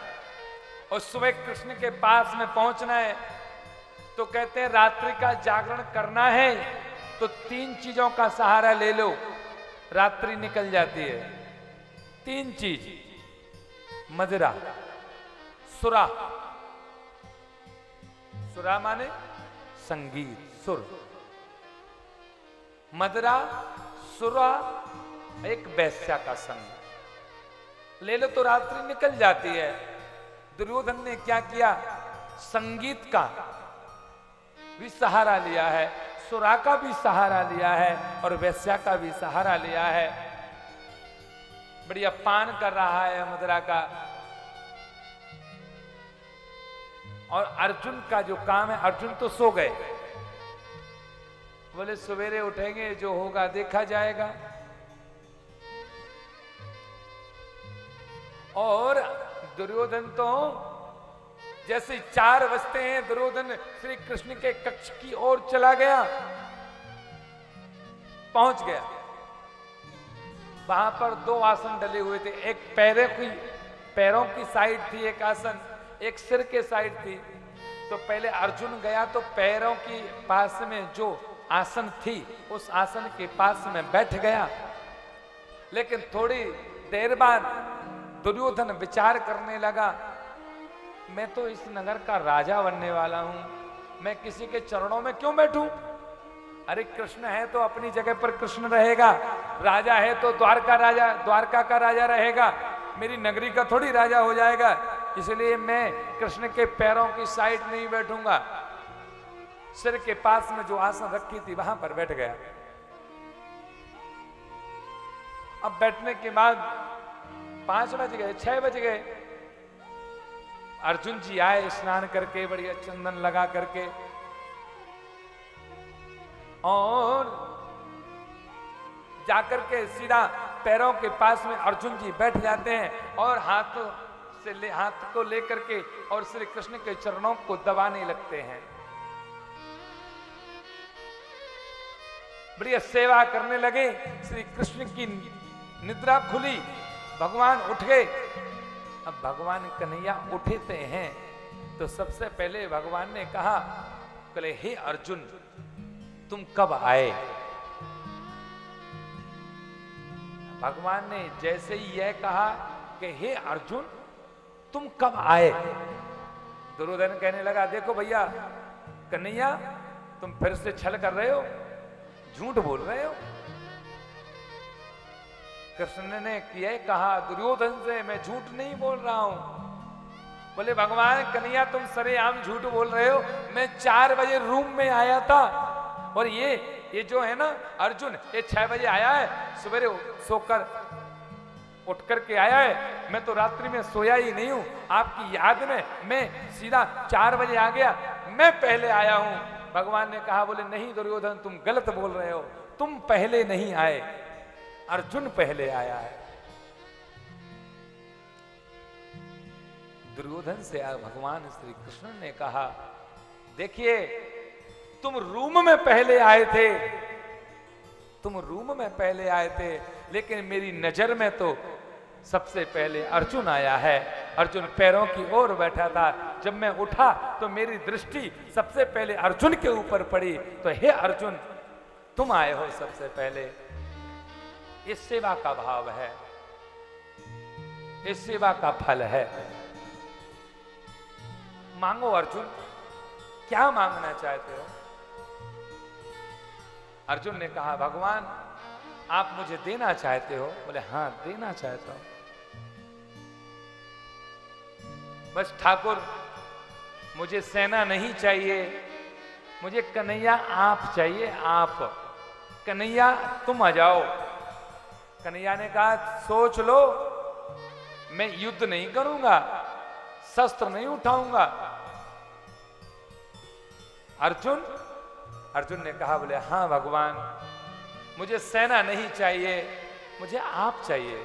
और सुबह कृष्ण के पास में पहुंचना है। तो कहते हैं रात्रि का जागरण करना है तो 3 चीजों का सहारा ले लो, रात्रि निकल जाती है। 3 चीज, मदिरा, सुरा, सुरा माने संगीत, सुर, मदिरा, सुरा, एक वैश्या का संग ले लो तो रात्रि निकल जाती है। दुर्योधन ने क्या किया, संगीत का भी सहारा लिया है, सुरा का भी सहारा लिया है और वैश्या का भी सहारा लिया है। बढ़िया पान कर रहा है मदिरा का। और अर्जुन का जो काम है, अर्जुन तो सो गए, बोले सवेरे उठेंगे जो होगा देखा जाएगा। और दुर्योधन तो जैसे 4 बजते हैं दुर्योधन श्री कृष्ण के कक्ष की ओर चला गया, पहुंच गया। वहां पर 2 आसन डले हुए थे, एक पैरों की साइड थी एक आसन, एक सिर के साइड थी। तो पहले अर्जुन गया तो पैरों की पास में जो आसन थी उस आसन के पास में बैठ गया। लेकिन थोड़ी देर बाद दुर्योधन विचार करने लगा, मैं तो इस नगर का राजा बनने वाला हूं, मैं किसी के चरणों में क्यों बैठूं? अरे कृष्ण है तो अपनी जगह पर कृष्ण रहेगा, राजा है तो द्वारका का राजा रहेगा, मेरी नगरी का थोड़ी राजा हो जाएगा। इसलिए मैं कृष्ण के पैरों की साइड नहीं बैठूंगा। सिर के पास में जो आसन रखी थी वहां पर बैठ गया। अब बैठने के बाद 5 बज गए, 6 बज गए। अर्जुन जी आए स्नान करके, बढ़िया चंदन लगा करके, और जाकर के सीधा पैरों के पास में अर्जुन जी बैठ जाते हैं और हाथ को लेकर के और श्री कृष्ण के चरणों को दबाने लगते हैं। बढ़िया सेवा करने लगे। श्री कृष्ण की निद्रा खुली, भगवान उठ गए। अब भगवान कन्हैया उठते हैं तो सबसे पहले भगवान ने कहा, बोले हे अर्जुन तुम कब आए? भगवान ने जैसे ही यह कहा कि हे अर्जुन तुम कब आए, दुर्योधन कहने लगा देखो भैया कन्हैया तुम फिर से छल कर रहे हो, झूठ बोल रहे हो। कृष्ण ने यह कहा दुर्योधन से मैं झूठ नहीं बोल रहा हूं। बोले भगवान कन्हैया तुम सरेआम झूठ बोल रहे हो, मैं 4 बजे रूम में आया था और ये जो है ना अर्जुन ये 6 बजे आया है, सवेरे सोकर उठ करके आया है, मैं तो रात्रि में सोया ही नहीं हूं, आपकी याद में मैं सीधा 4 बजे आ गया, मैं पहले आया हूं। भगवान ने कहा बोले नहीं दुर्योधन तुम गलत बोल रहे हो, तुम पहले नहीं आए, अर्जुन पहले आया है। दुर्योधन से भगवान श्री कृष्ण ने कहा देखिए तुम रूम में पहले आए थे, तुम रूम में पहले आए थे, लेकिन मेरी नजर में तो सबसे पहले अर्जुन आया है। अर्जुन पैरों की ओर बैठा था, जब मैं उठा तो मेरी दृष्टि सबसे पहले अर्जुन के ऊपर पड़ी, तो हे अर्जुन तुम आए हो सबसे पहले। ये सेवा का भाव है, ये सेवा का फल है। मांगो अर्जुन, क्या मांगना चाहते हो? अर्जुन ने कहा भगवान आप मुझे देना चाहते हो? बोले हाँ देना चाहता हूं। बस ठाकुर मुझे सेना नहीं चाहिए, मुझे कन्हैया आप चाहिए, आप कन्हैया तुम आ जाओ। कन्हैया ने कहा सोच लो, मैं युद्ध नहीं करूंगा, शस्त्र नहीं उठाऊंगा। अर्जुन ने कहा बोले हाँ भगवान मुझे सेना नहीं चाहिए, मुझे आप चाहिए।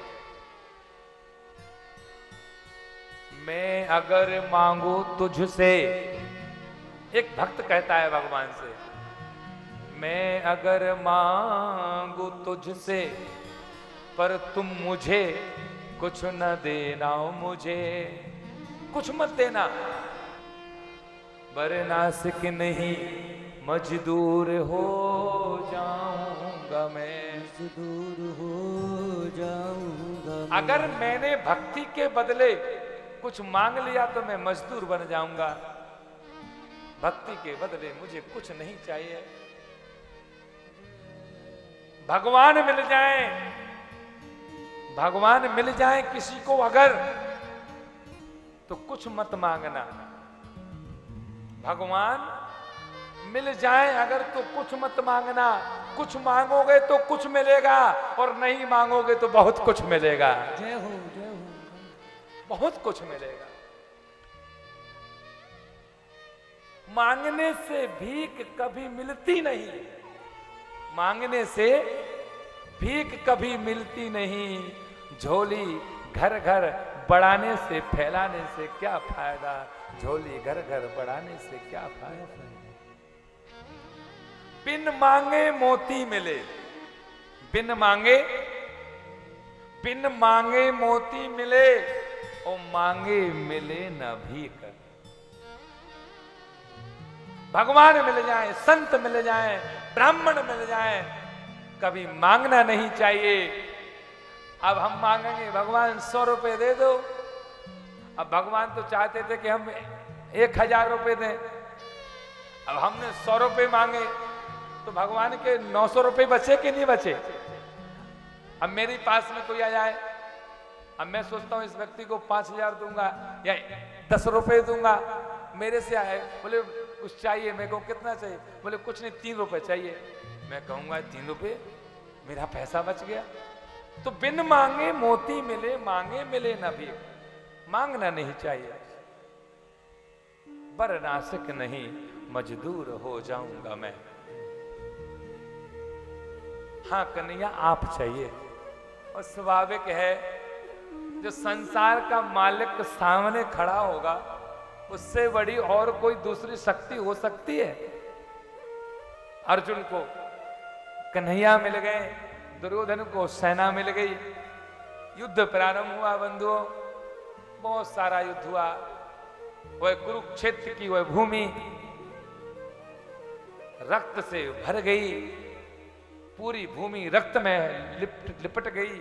मैं अगर मांगू तुझसे, एक भक्त कहता है भगवान से, मैं अगर मांगू तुझसे पर तुम मुझे कुछ न देना, मुझे कुछ मत देना, बरनासिक नहीं मजदूर हो जाऊंगा मैं, मजदूर हो जाऊंगा मैं। अगर मैंने भक्ति के बदले कुछ मांग लिया तो मैं मजदूर बन जाऊंगा, भक्ति के बदले मुझे कुछ नहीं चाहिए। भगवान मिल जाए, भगवान मिल जाए किसी को अगर, तो कुछ मत मांगना। भगवान मिल जाए अगर तो कुछ मत मांगना, कुछ मांगोगे तो कुछ मिलेगा और नहीं मांगोगे तो बहुत कुछ मिलेगा। जय हो जय हो। बहुत कुछ मिलेगा। मांगने से भीख कभी मिलती नहीं, मांगने से भीख कभी मिलती नहीं, झोली घर घर बढ़ाने से फैलाने से क्या फायदा, झोली घर घर बढ़ाने से क्या फायदा। बिन मांगे मोती मिले, बिन मांगे मोती मिले और मांगे मिले न भीख। भगवान मिल जाए, संत मिल जाए, ब्राह्मण मिल जाए, कभी मांगना नहीं चाहिए। अब हम मांगेंगे भगवान 100 रुपए दे दो, अब भगवान तो चाहते थे कि हम 1000 रुपए दें, अब हमने 100 रुपए मांगे तो भगवान के 900 रुपए बचे कि नहीं बचे। अब मेरे पास में कोई आ जाए, अब मैं सोचता हूं इस व्यक्ति को 5000 दूंगा या 10 रुपए दूंगा, मेरे से आए बोले कुछ चाहिए, मैं कहूँ कितना चाहिए, बोले कुछ नहीं 3 रुपए चाहिए, मैं कहूंगा 3 रुपए मेरा पैसा बच गया। तो बिन मांगे मोती मिले, मांगे मिले न भी, मांगना नहीं चाहिए। बरनासिक नहीं मजदूर हो जाऊंगा मैं। हाँ कन्हैया आप चाहिए, और स्वाभाविक है जो संसार का मालिक सामने खड़ा होगा उससे बड़ी और कोई दूसरी शक्ति हो सकती है। अर्जुन को कन्हैया मिल गए, दुर्योधन को सेना मिल गई, युद्ध प्रारंभ हुआ बंधुओं, बहुत सारा युद्ध हुआ। वह कुरुक्षेत्र की वह भूमि रक्त से भर गई, पूरी भूमि रक्त में लिपट गई।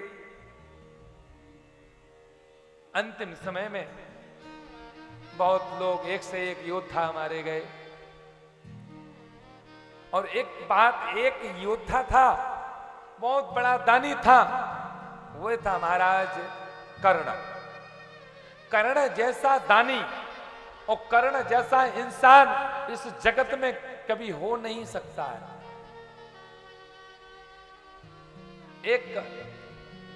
अंतिम समय में बहुत लोग, एक से एक योद्धा मारे गए। और एक योद्धा था, बहुत बड़ा दानी था, वो था महाराज कर्ण। कर्ण जैसा दानी और कर्ण जैसा इंसान इस जगत में कभी हो नहीं सकता है। एक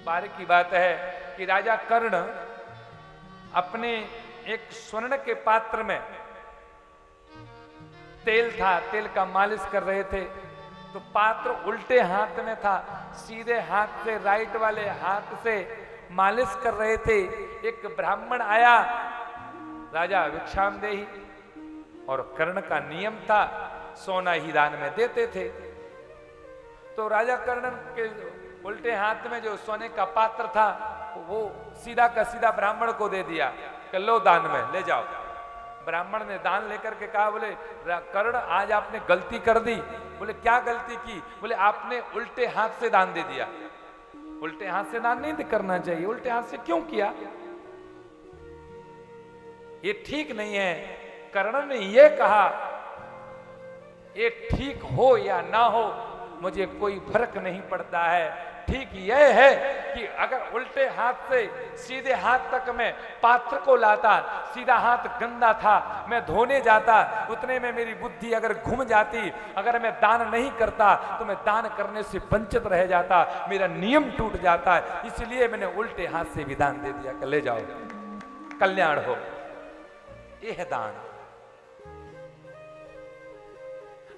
बार की बात है कि राजा कर्ण अपने एक स्वर्ण के पात्र में तेल था, तेल का मालिश कर रहे थे, तो पात्र उल्टे हाथ में था, सीधे हाथ से, राइट वाले हाथ से मालिश कर रहे थे। एक ब्राह्मण आया, राजा भिक्षाम देहि, और कर्ण का नियम था सोना ही दान में देते थे। तो राजा कर्ण के उल्टे हाथ में जो सोने का पात्र था वो सीधा का सीधा ब्राह्मण को दे दिया कि लो दान में ले जाओ। ब्राह्मण ने दान लेकर के कहा, बोले कर्ण आज आपने गलती कर दी। बोले क्या गलती की? बोले आपने उल्टे हाथ से दान दे दिया। उल्टे हाथ से दान नहीं करना चाहिए, उल्टे हाथ से क्यों किया? ये ठीक नहीं है। कर्ण ने ये कहा, ये ठीक हो या ना हो मुझे कोई फर्क नहीं पड़ता है, ठीक यह है कि अगर उल्टे हाथ से सीधे हाथ तक मैं पात्र को लाता, सीधा हाथ गंदा था, मैं धोने जाता, उतने में मेरी बुद्धि अगर घूम जाती, अगर मैं दान नहीं करता तो मैं दान करने से वंचित रह जाता, मेरा नियम टूट जाता है, इसलिए मैंने उल्टे हाथ से भी दान दे दिया कि ले जाओ, कल्याण हो। यह है दान।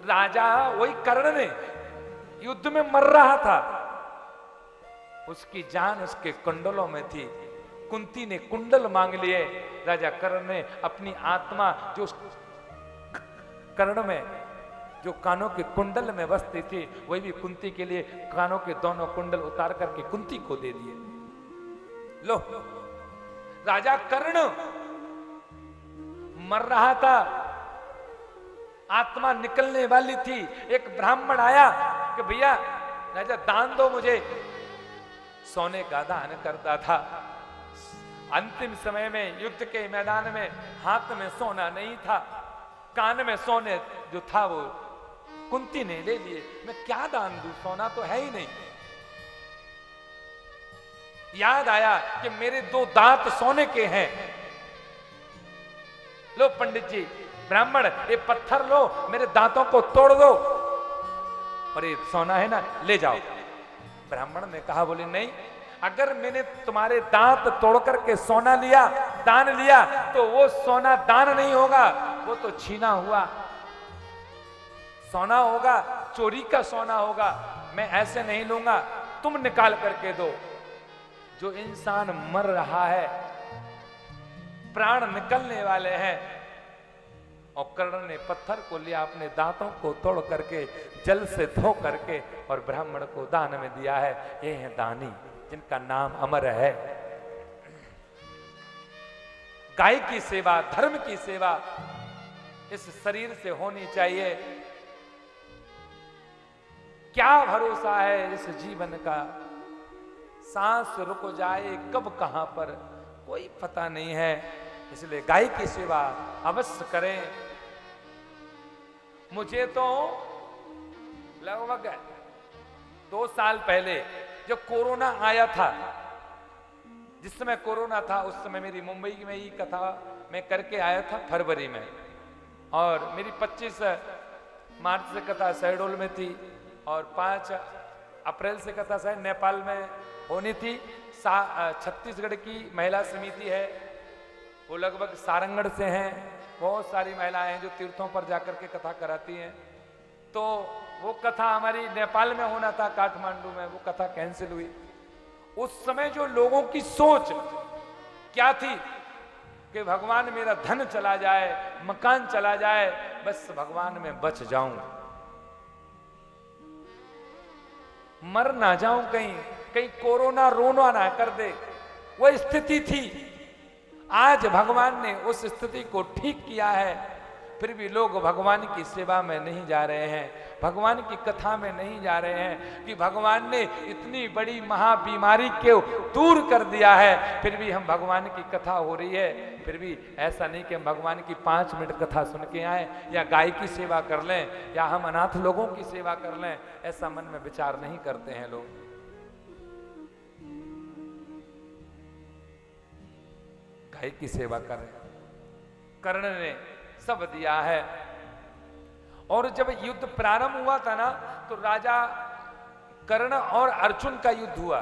राजा वही कर्ण ने युद्ध में मर रहा था, उसकी जान उसके कुंडलों में थी। कुंती ने कुंडल मांग लिए। राजा कर्ण ने अपनी आत्मा जो कर्ण में जो कानों के कुंडल में बसती थी, वही भी कुंती के लिए कानों के दोनों कुंडल उतार करके कुंती को दे दिए। लो, राजा कर्ण मर रहा था, आत्मा निकलने वाली थी। एक ब्राह्मण आया कि भैया राजा दान दो मुझे। सोने का दान करता था। अंतिम समय में युद्ध के मैदान में हाथ में सोना नहीं था, कान में सोने जो था वो कुंती ने ले लिए। मैं क्या दान दूं, सोना तो है ही नहीं। याद आया कि मेरे 2 दांत सोने के हैं। लो पंडित जी, ब्राह्मण, ये पत्थर लो, मेरे दांतों को तोड़ दो, और ये सोना है ना, ले जाओ। ब्राह्मण ने कहा, बोले नहीं, अगर मैंने तुम्हारे दांत तोड़ करके सोना लिया, दान लिया, तो वो सोना दान नहीं होगा, वो तो छीना हुआ सोना होगा, चोरी का सोना होगा। मैं ऐसे नहीं लूंगा, तुम निकाल करके दो। जो इंसान मर रहा है, प्राण निकलने वाले हैं, और कर्ण ने पत्थर को लिया, अपने दांतों को तोड़ करके जल से धो करके और ब्राह्मण को दान में दिया है। ये है दानी, जिनका नाम अमर है। गाय की सेवा, धर्म की सेवा इस शरीर से होनी चाहिए। क्या भरोसा है इस जीवन का, सांस रुक जाए कब कहां पर, कोई पता नहीं है। इसलिए गाय की सेवा अवश्य करें। मुझे तो लगभग 2 साल पहले जब कोरोना आया था, जिस समय कोरोना था उस समय मेरी मुंबई में ही कथा मैं करके आया था फरवरी में, और मेरी 25 मार्च से कथा शहडोल में थी, और 5 अप्रैल से कथा शायद नेपाल में होनी थी। छत्तीसगढ़ की महिला समिति है, वो लगभग सारंगढ़ से हैं। बहुत सारी महिलाएं हैं जो तीर्थों पर जाकर के कथा कराती हैं। तो वो कथा हमारी नेपाल में होना था, काठमांडू में, वो कथा कैंसिल हुई। उस समय जो लोगों की सोच क्या थी कि भगवान मेरा धन चला जाए, मकान चला जाए, बस भगवान में बच जाऊं, मर ना जाऊं, कहीं कोरोना रोना ना कर दे, वो स्थिति थी। आज भगवान ने उस स्थिति को ठीक किया है। फिर भी लोग भगवान की सेवा में नहीं जा रहे हैं, भगवान की कथा में नहीं जा रहे हैं कि भगवान ने इतनी बड़ी महाबीमारी को दूर कर दिया है, फिर भी हम भगवान की कथा हो रही है, फिर भी ऐसा नहीं कि हम भगवान की 5 मिनट कथा सुन के आए या गाय की सेवा कर लें या हम अनाथ लोगों की सेवा कर लें, ऐसा मन में विचार नहीं करते हैं लोग। गाय की सेवा करें, कर्ण ने सब दिया है। और जब युद्ध प्रारंभ हुआ था ना, तो राजा कर्ण और अर्जुन का युद्ध हुआ।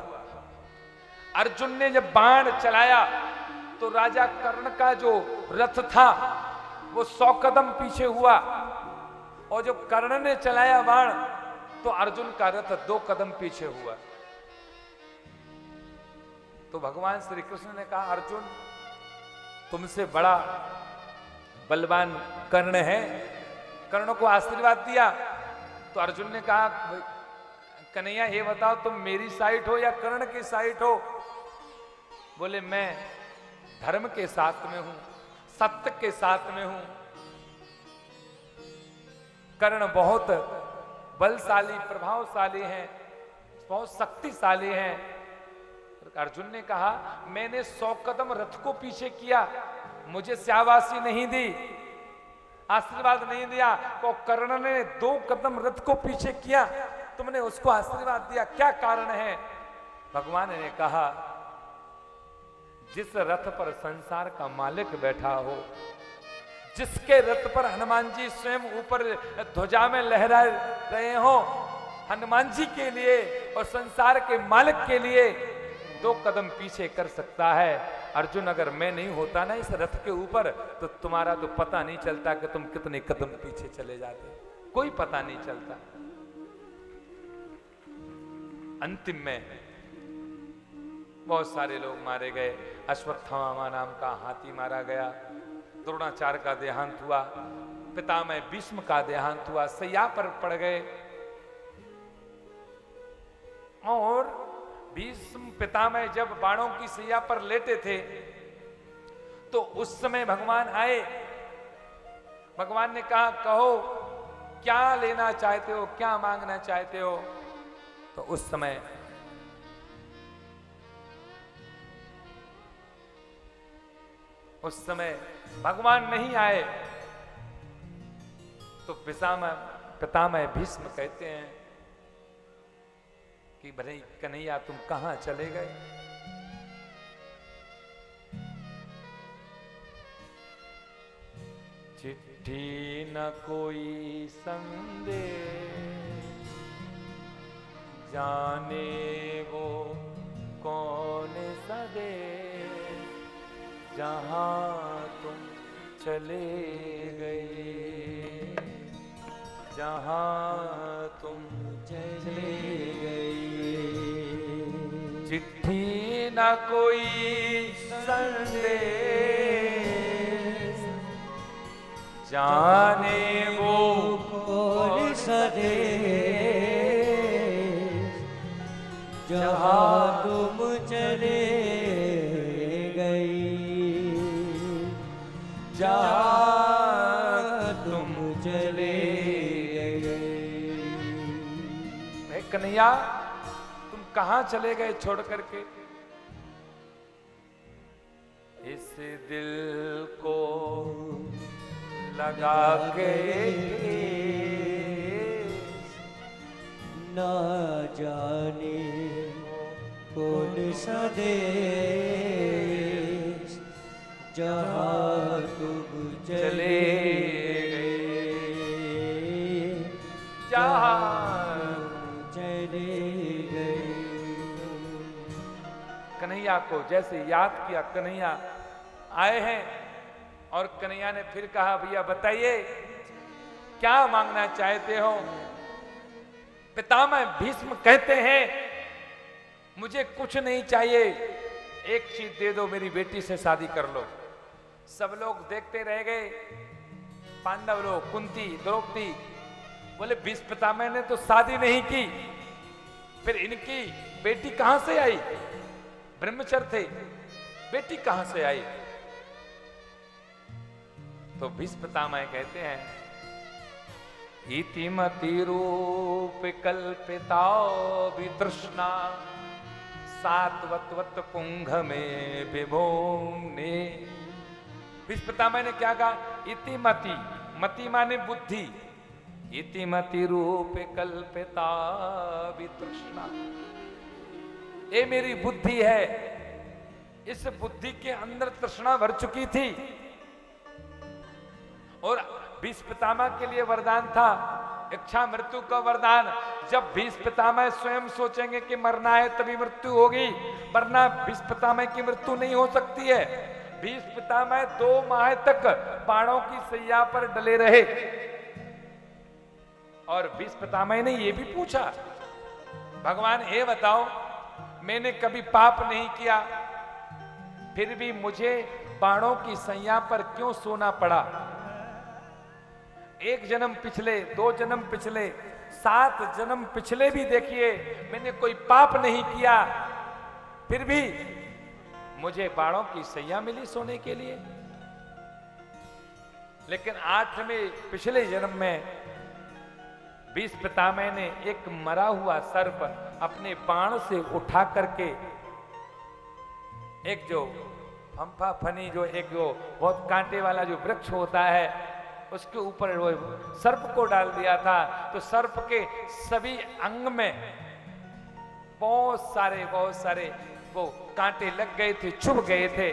अर्जुन ने जब बाण चलाया तो राजा कर्ण का जो रथ था वो 100 कदम पीछे हुआ, और जब कर्ण ने चलाया बाण तो अर्जुन का रथ 2 कदम पीछे हुआ। तो भगवान श्री कृष्ण ने कहा, अर्जुन तुमसे बड़ा बलवान कर्ण है। कर्ण को आशीर्वाद दिया तो अर्जुन ने कहा, कन्हैया ये बताओ तुम मेरी साइड हो या कर्ण की साइड हो? बोले मैं धर्म के साथ में हूं, सत्य के साथ में हूं। कर्ण बहुत बलशाली, प्रभावशाली हैं, बहुत शक्तिशाली हैं। अर्जुन ने कहा, मैंने 100 कदम रथ को पीछे किया, मुझे शाबाशी नहीं दी, आशीर्वाद नहीं दिया। तो कर्ण ने 2 कदम रथ को पीछे किया, तुमने उसको आशीर्वाद दिया, क्या कारण है? भगवान ने कहा, जिस रथ पर संसार का मालिक बैठा हो, जिसके रथ पर हनुमान जी स्वयं ऊपर ध्वजा में लहरा रहे हो, हनुमान जी के लिए और संसार के मालिक के लिए 2 कदम पीछे कर सकता है। अर्जुन अगर मैं नहीं होता ना इस रथ के ऊपर, तो तुम्हारा तो पता नहीं चलता कि तुम कितने कदम पीछे चले जाते, कोई पता नहीं चलता। अंतिम में बहुत सारे लोग मारे गए। अश्वत्थामा नाम का हाथी मारा गया, द्रोणाचार्य का देहांत हुआ, पितामह भीष्म का देहांत हुआ, सैया पर पड़ गए। और भीष्म पितामह जब बाणों की सैया पर लेटे थे तो उस समय भगवान आए। भगवान ने कहा, कहो क्या लेना चाहते हो, क्या मांगना चाहते हो? तो उस समय भगवान नहीं आए तो पितामह भीष्म कहते हैं कि भले कन्हैया तुम कहां चले गए? चिट्ठी न कोई संदेश, जाने वो कौन सा देश, जहां तुम चले गए, जहां तुम चले गए। चिट्ठी न कोई संदेश, जाने वो कौन सा देश, जहाँ तुम चले गई, जहाँ तुम चले गई। कन्हैया तुम कहां चले गए छोड़ करके? इस दिल को लगा के ना जाने कौन सा देश, जहाँ तुम चले गए, जहाँ चले गए। कन्हैया को जैसे याद किया, कन्हैया आए हैं और कन्हैया ने फिर कहा, भैया बताइए क्या मांगना चाहते हो? पितामह भीष्म कहते हैं, मुझे कुछ नहीं चाहिए, एक चीज दे दो, मेरी बेटी से शादी कर लो। सब लोग देखते रह गए, पांडव लोग, कुंती, द्रौपदी। बोले भीष्म पितामह ने तो शादी नहीं की, फिर इनकी बेटी कहां से आई? ब्रह्मचर्य थे, बेटी कहां से आई? तो भीष्म पितामह कहते हैं, इतिमति रूप कल्पिता वितृष्णा सात्वत पुंग में विभोमने। भीष्म पितामह ने क्या कहा? इतिमति, मति माने बुद्धि, इतिमति रूप कल्पिता वितृष्णा, ये मेरी बुद्धि है, इस बुद्धि के अंदर तृष्णा भर चुकी थी। और भीष्म पितामह के लिए वरदान था इच्छा मृत्यु का वरदान। जब भीष्म पितामह स्वयं सोचेंगे कि मरना है तभी मृत्यु होगी, वरना भीष्म पितामह की मृत्यु नहीं हो सकती है। भीष्म पितामह 2 माह तक बाणों की सैया पर डले रहे। और भीष्म पितामह ने यह भी पूछा, भगवान ये बताओ, मैंने कभी पाप नहीं किया, फिर भी मुझे बाणों की सैया पर क्यों सोना पड़ा? 1 जन्म पिछले, 2 जन्म पिछले, 7 जन्म पिछले भी देखिए, मैंने कोई पाप नहीं किया, फिर भी मुझे बाणों की सैया मिली सोने के लिए। लेकिन 8वें पिछले जन्म में भीष्म पितामह ने एक मरा हुआ सर्प अपने बाण से उठा करके, एक जो फंफा फनी, जो एक जो बहुत कांटे वाला जो वृक्ष होता है, उसके ऊपर वो सर्प को डाल दिया था। तो सर्प के सभी अंग में बहुत सारे वो कांटे लग गए थे, चुभ गए थे।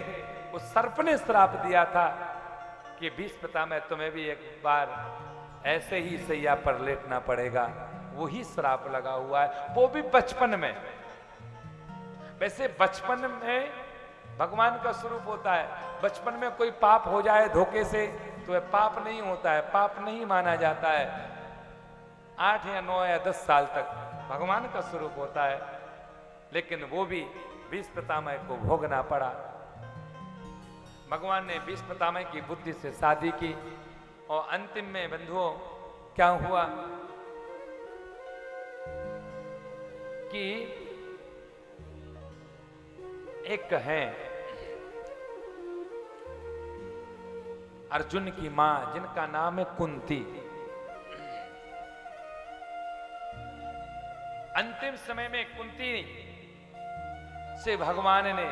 उस सर्प ने श्राप दिया था कि भीष्म पितामह तुम्हें भी एक बार ऐसे ही सैया पर लेटना पड़ेगा। वही श्राप लगा हुआ है, वो भी बचपन में। वैसे बचपन में भगवान का स्वरूप होता है। बचपन में कोई पाप हो जाए धोखे से तो वह पाप नहीं होता है, पाप नहीं माना जाता है। 8 या 9 या 10 साल तक भगवान का स्वरूप होता है, लेकिन वो भी भीष्म पितामह को भोगना पड़ा। भगवान ने भीष्म पितामह की बुद्धि से शादी की और अंतिम में बंधुओं क्या हुआ कि एक है अर्जुन की मां, जिनका नाम है कुंती। अंतिम समय में कुंती से भगवान ने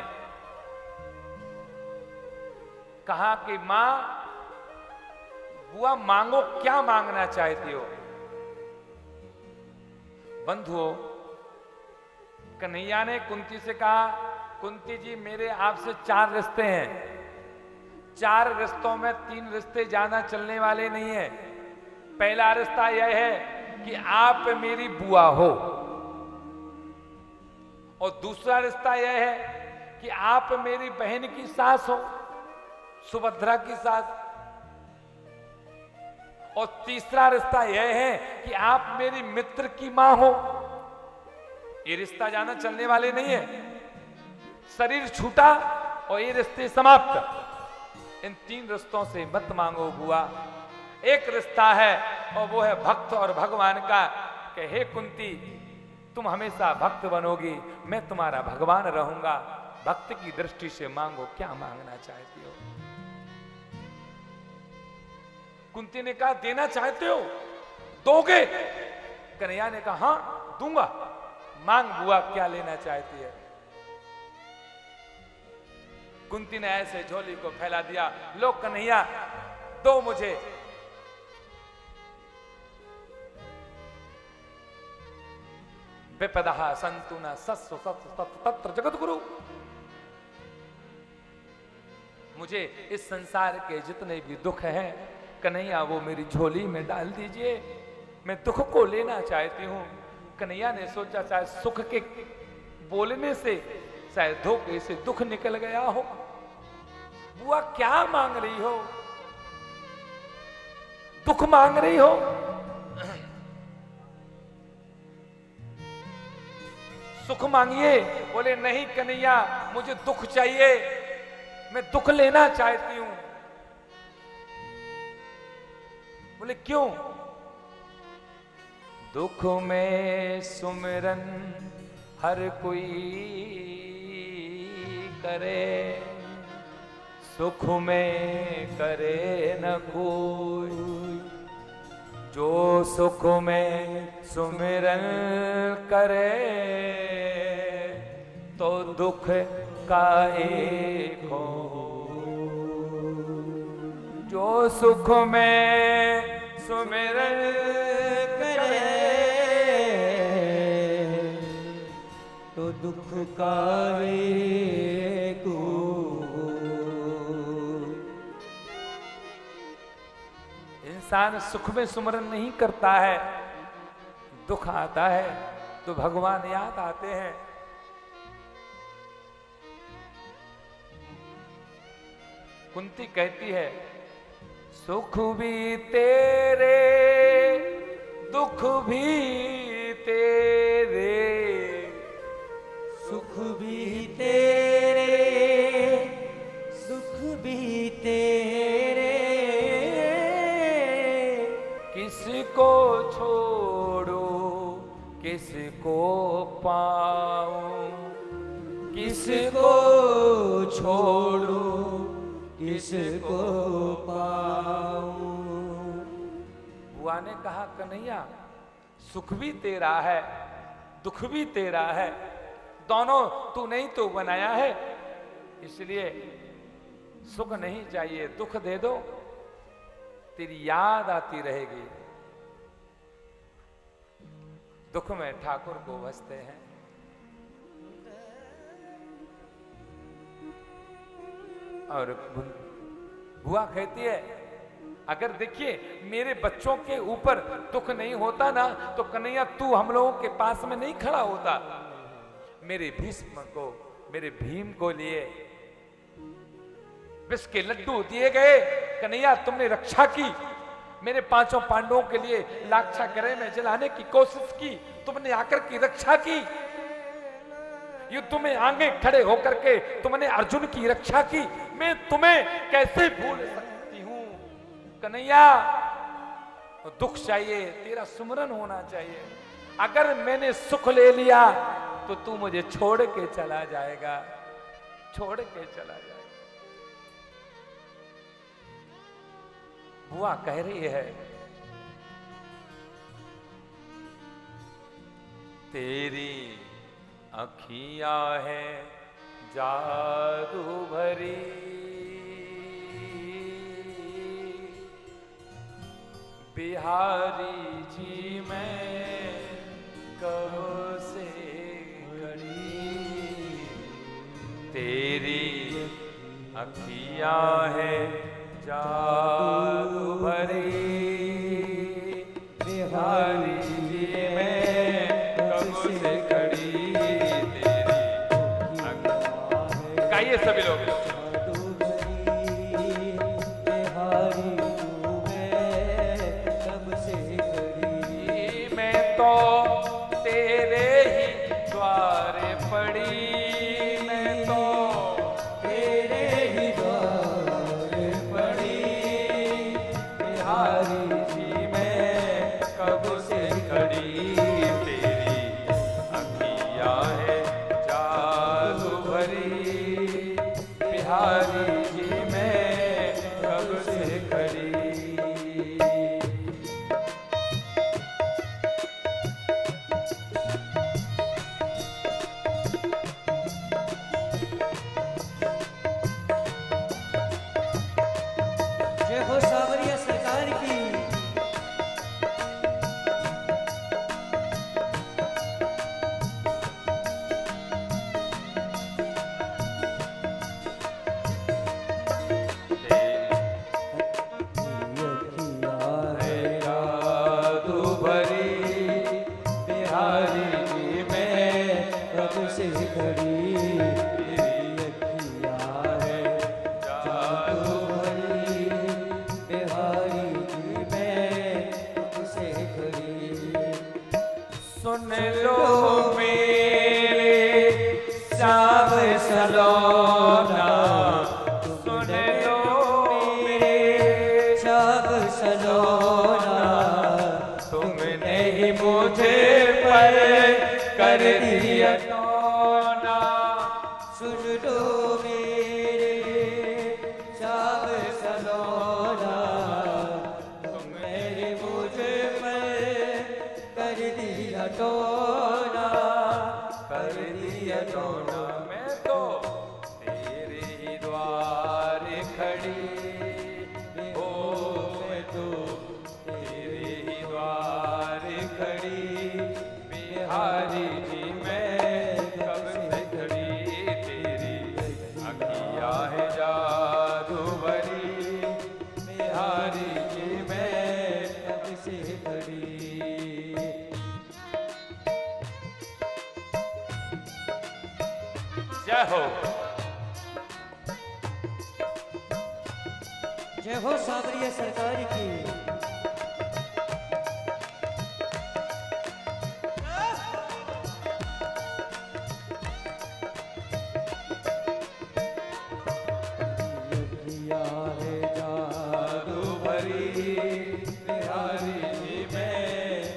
कहा कि मां, बुआ मांगो, क्या मांगना चाहती हो? बंधुओं, कन्हैया ने कुंती से कहा, कुंती जी मेरे आपसे 4 रिश्ते हैं। 4 रिश्तों में 3 रिश्ते ज्यादा चलने वाले नहीं है। पहला रिश्ता यह है कि आप मेरी बुआ हो, और दूसरा रिश्ता यह है कि आप मेरी बहन की सास हो, सुभद्रा की सास, और तीसरा रिश्ता यह है कि आप मेरी मित्र की मां हो। ये रिश्ता ज्यादा चलने वाले नहीं है। शरीर छूटा और ये रिश्ते समाप्त। इन 3 रिश्तों से मत मांगो बुआ। एक रिश्ता है और वो है भक्त और भगवान का, कि हे कुंती, तुम हमेशा भक्त बनोगी, मैं तुम्हारा भगवान रहूंगा। भक्त की दृष्टि से मांगो, क्या मांगना चाहती हो? कुंती ने कहा, देना चाहते हो दोगे? कन्हैया ने कहा, हां दूंगा। मांग बुआ, क्या लेना चाहती है? कुंती ने ऐसे झोली को फैला दिया, लो कन्हैया, दो मुझे। विपदा संतुना सत्सु तत्र जगत गुरु। मुझे इस संसार के जितने भी दुख हैं कन्हैया, वो मेरी झोली में डाल दीजिए, मैं दुख को लेना चाहती हूं। कन्हैया ने सोचा शायद सुख के बोलने से शायद धोखे से दुख निकल गया हो। बुआ क्या मांग रही हो? दुख मांग रही हो? सुख मांगिए। बोले नहीं कन्हैया, मुझे दुख चाहिए, मैं दुख लेना चाहती हूं। बोले क्यों? दुख में सुमिरन हर कोई करे, सुख में करे न कोई, जो सुख में सुमिरन करे, तो दुख काहे को। जो सुख में सुमिरन करे, तो दुख काहे को। इंसान सुख में सुमरन नहीं करता है, दुख आता है तो भगवान याद आते हैं। कुंती कहती है, सुख भी तेरे दुख भी तेरे, सुख भी तेरे सुख भी तेरे, किसको छोड़ो किसको पाऊं, किसको छोड़ो किसको पाऊं। बुआ ने कहा, कन्हैया सुख भी तेरा है दुख भी तेरा है, दोनों तू नहीं तो बनाया है, इसलिए सुख नहीं चाहिए, दुख दे दो, तेरी याद आती रहेगी। दुख में ठाकुर को बसते हैं। और बुआ कहती है, अगर देखिए मेरे बच्चों के ऊपर दुख नहीं होता ना, तो कन्हैया तू हम लोगों के पास में नहीं खड़ा होता। मेरे भीष्म को, मेरे भीम को लिए विष के लड्डू दिए गए, कन्हैया तुमने रक्षा की। मेरे पांचों पांडवों के लिए लाक्षा गृह में जलाने की कोशिश की, तुमने आकर की रक्षा की। युद्ध में आगे खड़े होकर के तुमने अर्जुन की रक्षा की, मैं तुम्हें कैसे भूल सकती हूं। कन्हैया दुख चाहिए, तेरा सुमरन होना चाहिए। अगर मैंने सुख ले लिया तो तू मुझे छोड़ के चला जाएगा, छोड़ के चला जाएगा। बुआ कह रही है, तेरी अखियां है जादू भरी, बिहारी जी मैं कब से खड़ी, तेरी अखियां है जादू भरी, बिहारी जी मैं कब से खड़ी, गाइए सभी लोग। बिहारी तू मैं कब से खड़ी, मैं तो तेरे ही द्वारे पड़ी, मैं तो तेरे ही द्वारे पड़ी, बिहारी जी मैं कब से खड़ी, तेरी अखियां है जादू भरी, बिहारी जी मैं कब से खड़ी। जय हो सावरिया सरकार की। जादू भरी, बिहारी जी मैं कब से खड़ी, तेरी अखियां है जादू भरी, बिहारी जी मैं कब से खड़ी। सुन लो मेरे श्याम सलोना, सुन लो मेरे शाब सलोना, तुमने ही मुझे पर कर दिया टोना, सुन लो मेरे टोना, कर दिया टोना। मैं तो तेरे ही द्वार खड़ी हो, मैं तो तेरे ही द्वार खड़ी। बिहारी जी मैं कब से खड़ी, तेरी अखियाँ है जादू भरी। बिहारी जी मैं कब से खड़ी। जय हो। जय हो सागरीय सरकार की। अखियाँ है जादू भरी, बिहारी जी मैं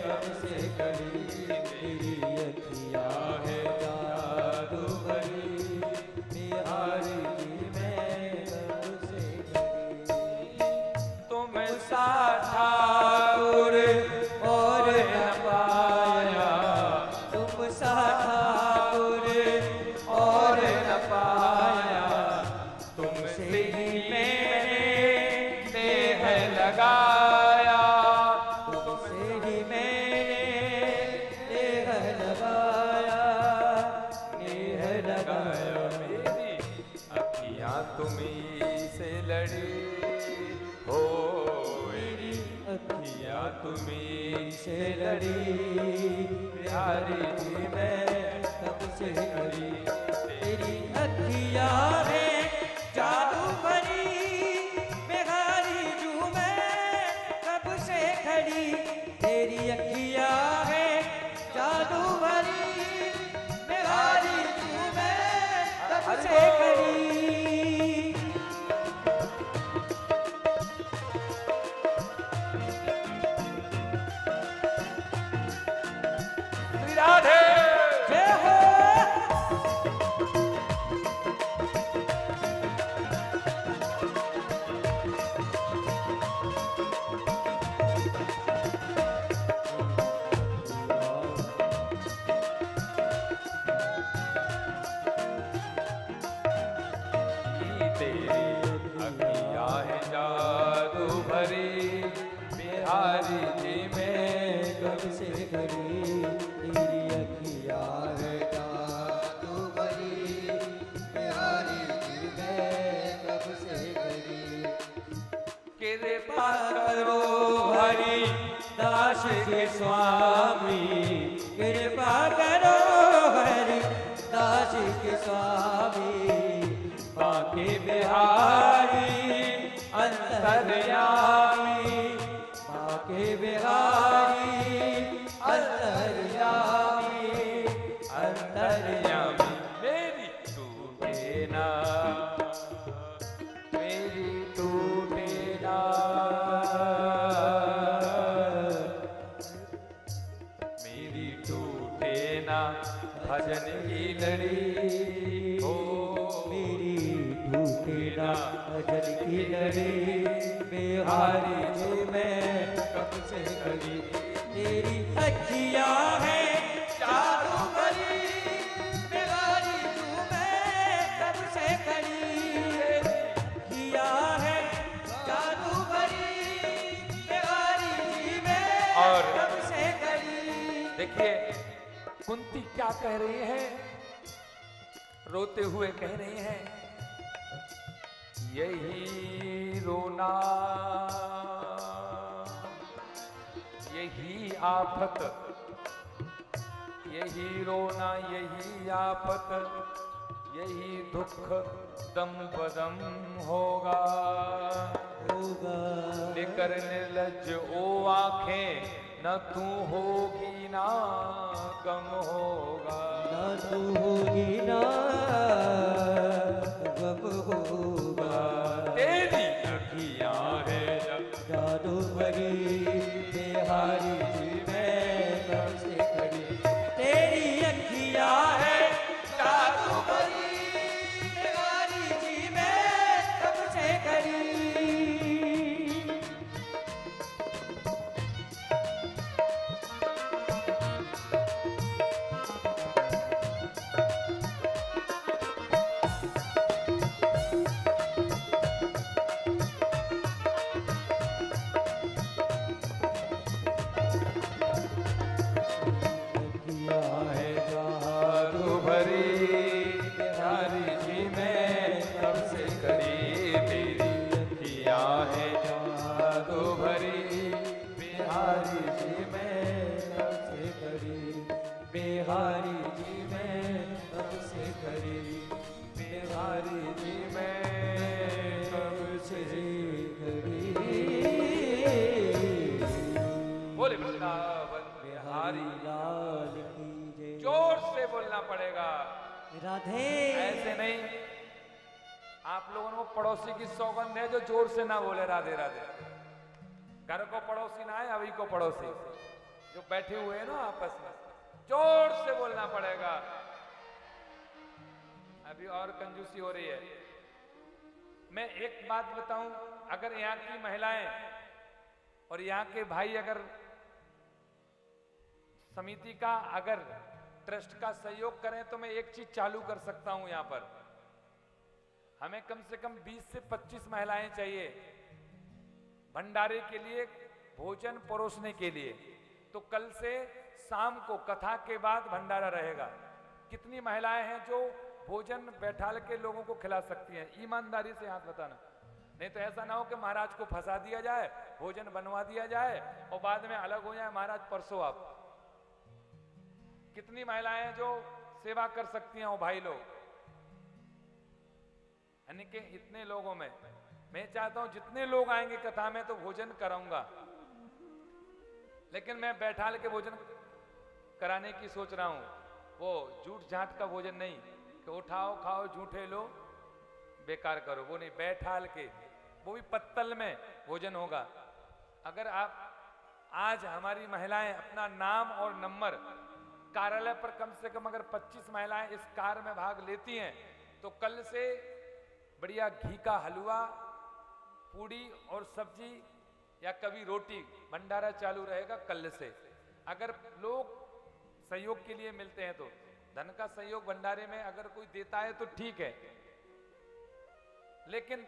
कब से खड़ी। तेरी अखियाँ है जादू भरी, बिहारी जी मैं कब से खड़ी। तुम सा ठाकुर और न पाया, तुम सा ठाकुर और न पाया। तुमसे ही मैंने देह लगाया, तुमसे ही मैंने देह लगाया, देह लगाया। मेरी अखियाँ तुम्हीं से लड़ी हो, मेरी अखियाँ तुम्हीं से लड़ी, बिहारी जी मैं तब से खड़ी। तेरी अखियाँ है जादू भरी, बिहारी जू मैं कब से खड़ी। तेरी अखियाँ है जादू भरी, बिहारी जू मैं कब से खड़ी। श्री राधे। जय हो। तेरी अखियाँ है जादू भरी, बिहारी जी मैं कब से खड़ी। तेरी अखियाँ है जादू भरी, बिहारी जी मैं कब से खड़ी। कृपा करो हरि दास के स्वामी, कृपा करो हरि दास के स्वामी। बाके बिहारी अंतर्यामी, बाके बिहारी अंतर्यामी, अंतर्यामी। मेरी टूटे ना, मेरी टूटे ना, मेरी टूटे ना भजन की लड़ी हो, मेरी टूटे ना भजन की लड़ी। बिहारी जी मैं कब से खड़ी। तेरी अखियाँ है जादू भरी, बिहारी जी मैं कब से खड़ी। अखियाँ है जादू भरी, बिहारी जी मैं और कब से खड़ी। देखिए कुंती क्या कह रही है, रोते हुए कह रही है, यही रोना, यही आफत, यही रोना, यही आफत, यही दुख दम बदम होगा। होगा लेकर निर्लज ओ आंखें, न तू होगी ना गम होगा। ना तू होगी ना गम होगा। तेरी अखियाँ है जादू भरी, बिहारी जी मैं कब से खड़ी। तेरी अखियाँ है जादू भरी, बिहारी जी मैं कब से खड़ी। बिहारी जी मैं कब से खड़ी, बिहारी जी मैं कब से खड़ी। बोले वृंदावन बिहारी लाल की जय। जोर से बोलना पड़ेगा, राधे। ऐसे नहीं। आप लोगों को पड़ोसी की सौगंध है जो जोर से ना बोले राधे राधे। घर को पड़ोसी ना है, अभी को पड़ोसी जो बैठे हुए हैं ना आपस में, जोर से बोलना पड़ेगा। अभी और कंजूसी हो रही है। मैं एक बात बताऊं, अगर यहाँ की महिलाएं और यहाँ के भाई अगर समिति का अगर ट्रस्ट का सहयोग करें तो मैं एक चीज चालू कर सकता हूं। यहां पर हमें कम से कम 20 से 25 महिलाएं चाहिए भंडारे के लिए, भोजन परोसने के लिए। तो कल से शाम को कथा के बाद भंडारा रहेगा। कितनी महिलाएं हैं जो भोजन बैठाल के लोगों को खिला सकती हैं? ईमानदारी से हाथ बताना, नहीं तो ऐसा ना हो कि महाराज को फंसा दिया जाए, भोजन बनवा दिया जाए और बाद में अलग हो जाए, महाराज परसों आप। कितनी महिलाएं हैं जो सेवा कर सकती हैं वो भाई लोग? यानी कि इतने लोगों में मैं चाहता हूं जितने लोग आएंगे कथा में तो भोजन कराऊंगा, लेकिन मैं बैठाल के भोजन कराने की सोच रहा हूं। वो झूठ झांट का भोजन नहीं कि उठाओ खाओ झूठे लो बेकार करो, वो नहीं, बैठाल के, वो भी पत्तल में भोजन होगा। अगर आप आज हमारी महिलाएं अपना नाम और नंबर कार्यालय पर कम से कम अगर 25 महिलाएं इस कार्य में भाग लेती हैं तो कल से बढ़िया घी का हलवा, पूड़ी और सब्जी या कभी रोटी भंडारा चालू रहेगा कल से। अगर लोग सहयोग के लिए मिलते हैं तो धन का सहयोग भंडारे में अगर कोई देता है तो ठीक है, लेकिन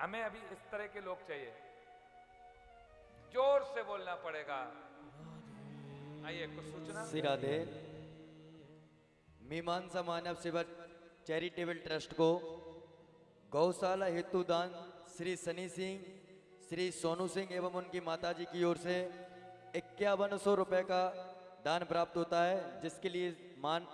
हमें अभी इस तरह के लोग चाहिए। जोर से बोलना पड़ेगा। आइए कुछ सूचना। श्री राधे। मीमांसा मानव सेवा चैरिटेबल ट्रस्ट को गौशाला हेतु दान श्री सनी सिंह, श्री सोनू सिंह एवं उनकी माताजी की ओर से 5100 रुपए का दान प्राप्त होता है, जिसके लिए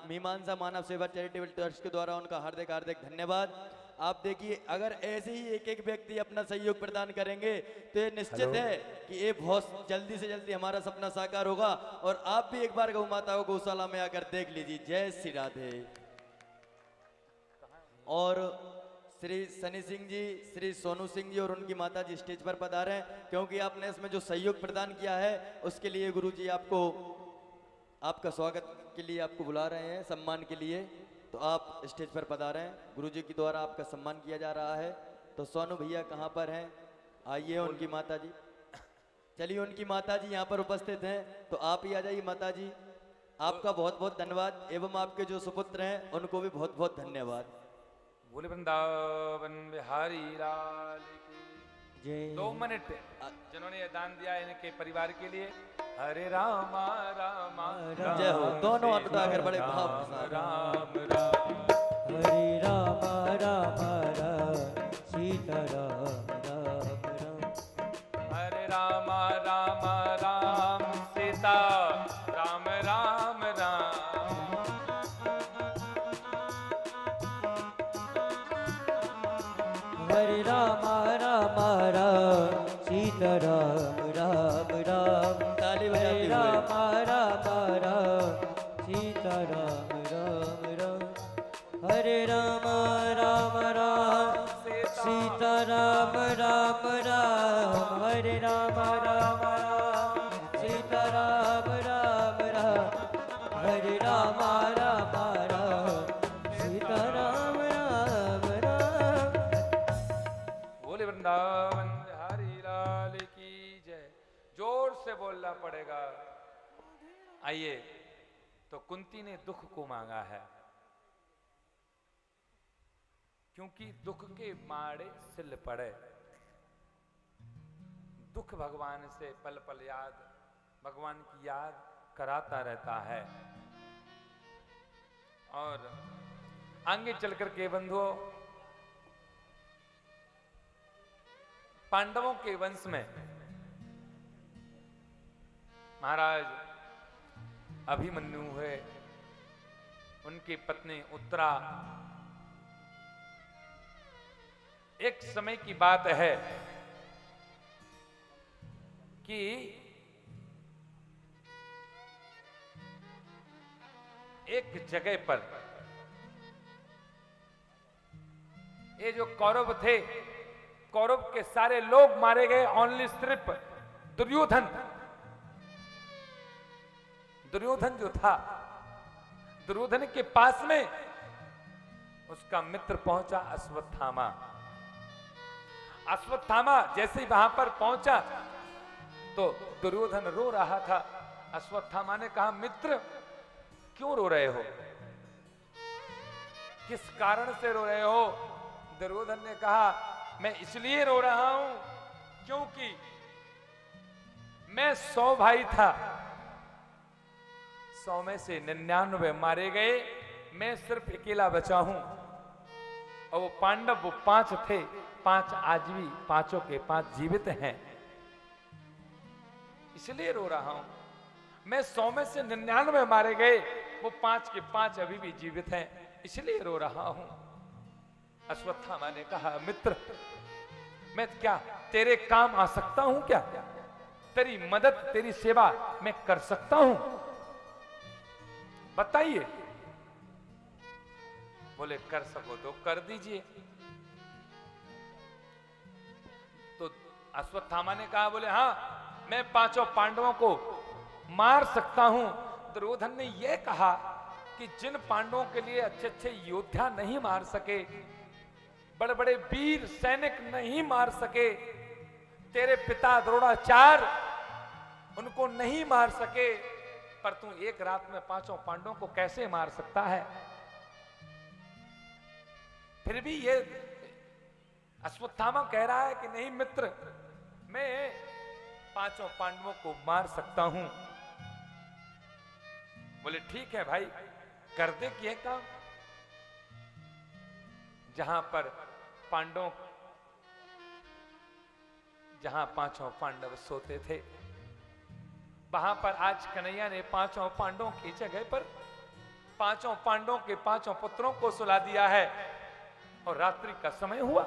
मीमांसा मानव सेवा चैरिटेबल ट्रस्ट के द्वारा उनका हार्दिक हार्दिक धन्यवाद। आप देखिए, अगर ऐसे ही एक एक व्यक्ति अपना सहयोग प्रदान करेंगे तो ये निश्चित है कि ये बहुत जल्दी से जल्दी हमारा सपना साकार होगा। और आप भी एक बार गौ माता को गौशाला में आकर देख लीजिए। जय श्री राधे। और श्री सनी सिंह जी, श्री सोनू सिंह जी और उनकी माता जी स्टेज पर पधारे हैं, क्योंकि आपने इसमें जो सहयोग प्रदान किया है उसके लिए गुरु जी आपको आपका स्वागत के लिए आपको बुला रहे हैं, सम्मान के लिए। तो आप स्टेज पर पधारे हैं, गुरुजी के द्वारा आपका सम्मान किया जा रहा है। तो सोनू भैया कहाँ पर हैं? आइए, उनकी माता जी, चलिए उनकी माता जी यहाँ पर उपस्थित हैं, तो आप ही आ जाइए माता जी। आपका बहुत बहुत धन्यवाद एवं आपके जो सुपुत्र हैं उनको भी बहुत बहुत धन्यवाद। बोले वृंदावन बिहारी लाल की जय। 2 मिनट जिन्होंने ये दान दिया इनके परिवार के लिए। हरे रामा रामा जय हो। दोनों हाथ उठाकर बड़े भाव के साथ। राम राम हरे राम राम राम सीता राम राम राम। हरे रामा राम राम सीता राम राम राम। हरे राम राम राम सीता राम राम राम। ताली हरे बजाते राम हुए। राम राम सीता राम राम राम। हरे राम राम राम सीता राम राम राम। हरे राम राम राम सीता राम राम राम। हरे राम राम राम सीता राम राम राम। बोले वृंदावन बिहारी लाल की जय। जोर से बोलना पड़ेगा। आइए, तो कुंती ने दुख को मांगा है, क्योंकि दुख के माड़े सिल पड़े। दुख भगवान से पल पल याद, भगवान की याद कराता रहता है। और आगे चलकर के बंधुओं, पांडवों के वंश में महाराज अभिमन्यु है, उनकी पत्नी उत्तरा। एक समय की बात है कि एक जगह पर ये जो कौरव थे, कौरव के सारे लोग मारे गए, ओनली सिर्फ दुर्योधन। दुर्योधन जो था, दुर्योधन के पास में उसका मित्र पहुंचा अश्वत्थामा। अश्वत्थामा जैसे ही वहां पर पहुंचा तो दुर्योधन रो रहा था। अश्वत्थामा ने कहा, मित्र क्यों रो रहे हो, किस कारण से रो रहे हो? दुर्योधन ने कहा, मैं इसलिए रो रहा हूं क्योंकि मैं 100 भाई था, 100 में से 99 मारे गए, मैं सिर्फ अकेला बचा हूं। और वो पांडव, वो 5 थे, 5 आज भी, 5 के 5 जीवित हैं, इसलिए रो रहा हूं। मैं 100 में से 99 मारे गए, वो 5 के 5 अभी भी जीवित हैं, इसलिए रो रहा हूं। अश्वत्थामा ने कहा, मित्र मैं क्या तेरे काम आ सकता हूं क्या? तेरी मदद, तेरी सेवा मैं कर सकता हूं? बताइए। बोले, कर सको तो कर दीजिए। तो अश्वत्थामा ने कहा, बोले हाँ, मैं 5 पांडवों को मार सकता हूं। दुर्योधन ने यह कहा कि जिन पांडवों के लिए अच्छे अच्छे योद्धा नहीं मार सके, बड़े बड़े वीर सैनिक नहीं मार सके, तेरे पिता द्रोणाचार्य उनको नहीं मार सके, पर तू एक रात में 5 पांडवों को कैसे मार सकता है? फिर भी ये अश्वत्थामा कह रहा है कि नहीं मित्र, मैं 5 पांडवों को मार सकता हूं। बोले ठीक है भाई, कर दे कि काम। जहां पर पांडवों, जहां 5 पांडव सोते थे, वहां पर आज कन्हैया ने 5 पांडवों की जगह पर 5 पांडवों के 5 पुत्रों को सुला दिया है। और रात्रि का समय हुआ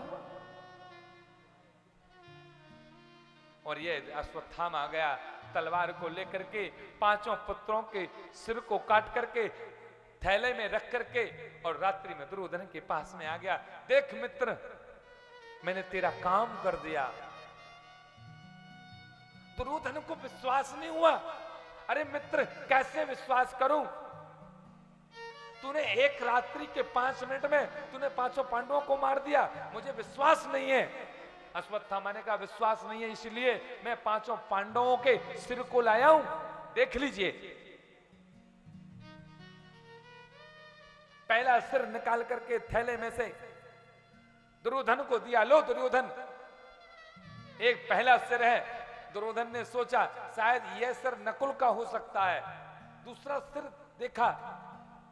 और ये अश्वत्थामा आ गया तलवार को लेकर के, 5 पुत्रों के सिर को काट करके थैले में रख करके, और रात्रि में दुर्योधन के पास में आ गया। देख मित्र, मैंने तेरा काम कर दिया। दुर्योधन को विश्वास नहीं हुआ। अरे मित्र, कैसे विश्वास करूं? तूने एक रात्रि के 5 मिनट में तूने 5 पांडवों को मार दिया, मुझे विश्वास नहीं है। अश्वत्थामा ने कहा, विश्वास नहीं है इसलिए मैं 5 पांडवों के सिर को लाया हूं, देख लीजिए। पहला सिर निकाल करके थैले में से दुर्योधन को दिया। लो दुर्योधन, एक पहला सिर है। दुर्योधन ने सोचा शायद यह सिर नकुल का हो सकता है। दूसरा सिर देखा,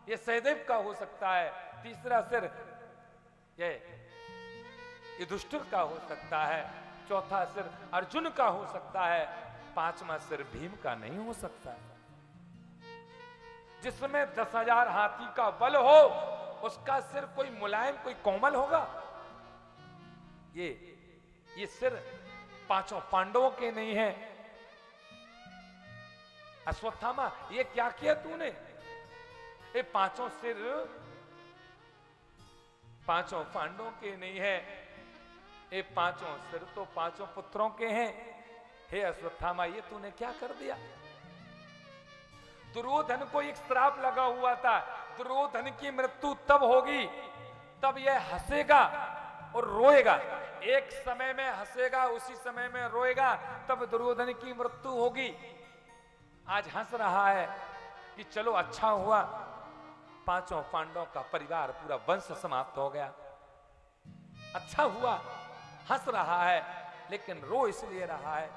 यह सहदेव का हो सकता है। तीसरा सिर यह युधिष्ठिर का हो सकता है। चौथा सिर अर्जुन का हो सकता है। 5वां सिर भीम का नहीं हो सकता। जिसमें 10,000 हाथी का बल हो, उसका सिर कोई मुलायम, कोई कोमल होगा। ये सिर 5 पांडवों के नहीं है। अश्वत्थामा, ये क्या किया तूने? ये 5 सिर 5 पांडवों के नहीं है, ये 5 सिर तो 5 पुत्रों के हैं। हे अश्वत्थामा, ये तूने क्या कर दिया? दुर्योधन को एक श्राप लगा हुआ था, दुर्योधन की मृत्यु तब होगी तब यह हंसेगा और रोएगा। एक समय में हंसेगा, उसी समय में रोएगा, तब दुर्योधन की मृत्यु होगी। आज हंस रहा है कि चलो अच्छा हुआ, 5 पांडवों का परिवार, पूरा वंश समाप्त हो गया। अच्छा हुआ, हंस रहा है, लेकिन रो इसलिए रहा है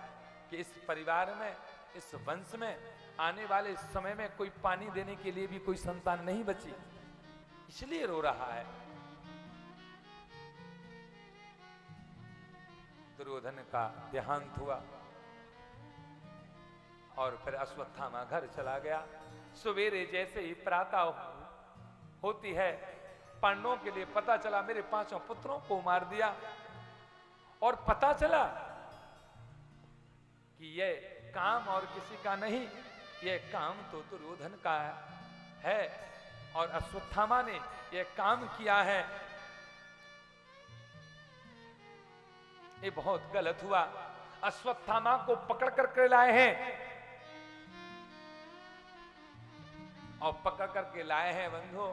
कि इस परिवार में, इस वंश में आने वाले समय में कोई पानी देने के लिए भी कोई संतान नहीं बची, इसलिए रो रहा है। दुर्योधन का देहांत हुआ और फिर अश्वत्थामा घर चला गया। सवेरे जैसे ही प्रातः होती है। पांडवों के लिए पता चला मेरे 5 पुत्रों को मार दिया, और पता चला कि यह काम और किसी का नहीं, यह काम तो दुर्योधन का है, और अश्वत्थामा ने यह काम किया है। ये बहुत गलत हुआ। अश्वत्थामा को पकड़ करके लाए हैं, और पकड़ करके लाए हैं बंधु।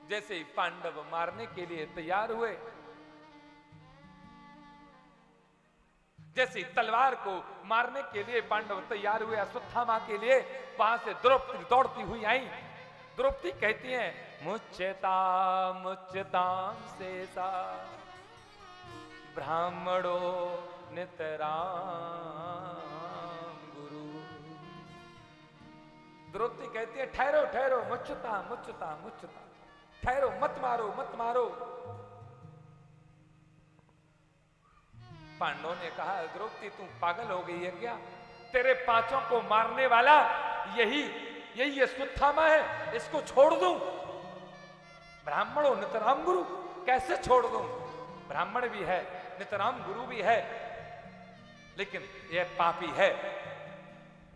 जैसे ही पांडव मारने के लिए तैयार हुए, जैसे तलवार को मारने के लिए पांडव तैयार हुए अश्वत्थामा के लिए, वहां से द्रौपदी दौड़ती हुई आई। द्रौपदी कहती हैं, मुच्यता मुच्यताम शेषा ब्राह्मणो नितराम गुरु। द्रौपदी कहती है, ठहरो ठहरो, मुच्यता मुच्यता मुच्यता, ठहरो, मत मारो मत मारो। पांडवों ने कहा, द्रौपदी तू पागल हो गई है क्या? तेरे 5 को मारने वाला यही अश्वत्थामा है, इसको छोड़ दूं? ब्राह्मणों नितराम गुरु, कैसे छोड़ दूं? ब्राह्मण भी है, नितराम गुरु भी है, लेकिन यह पापी है।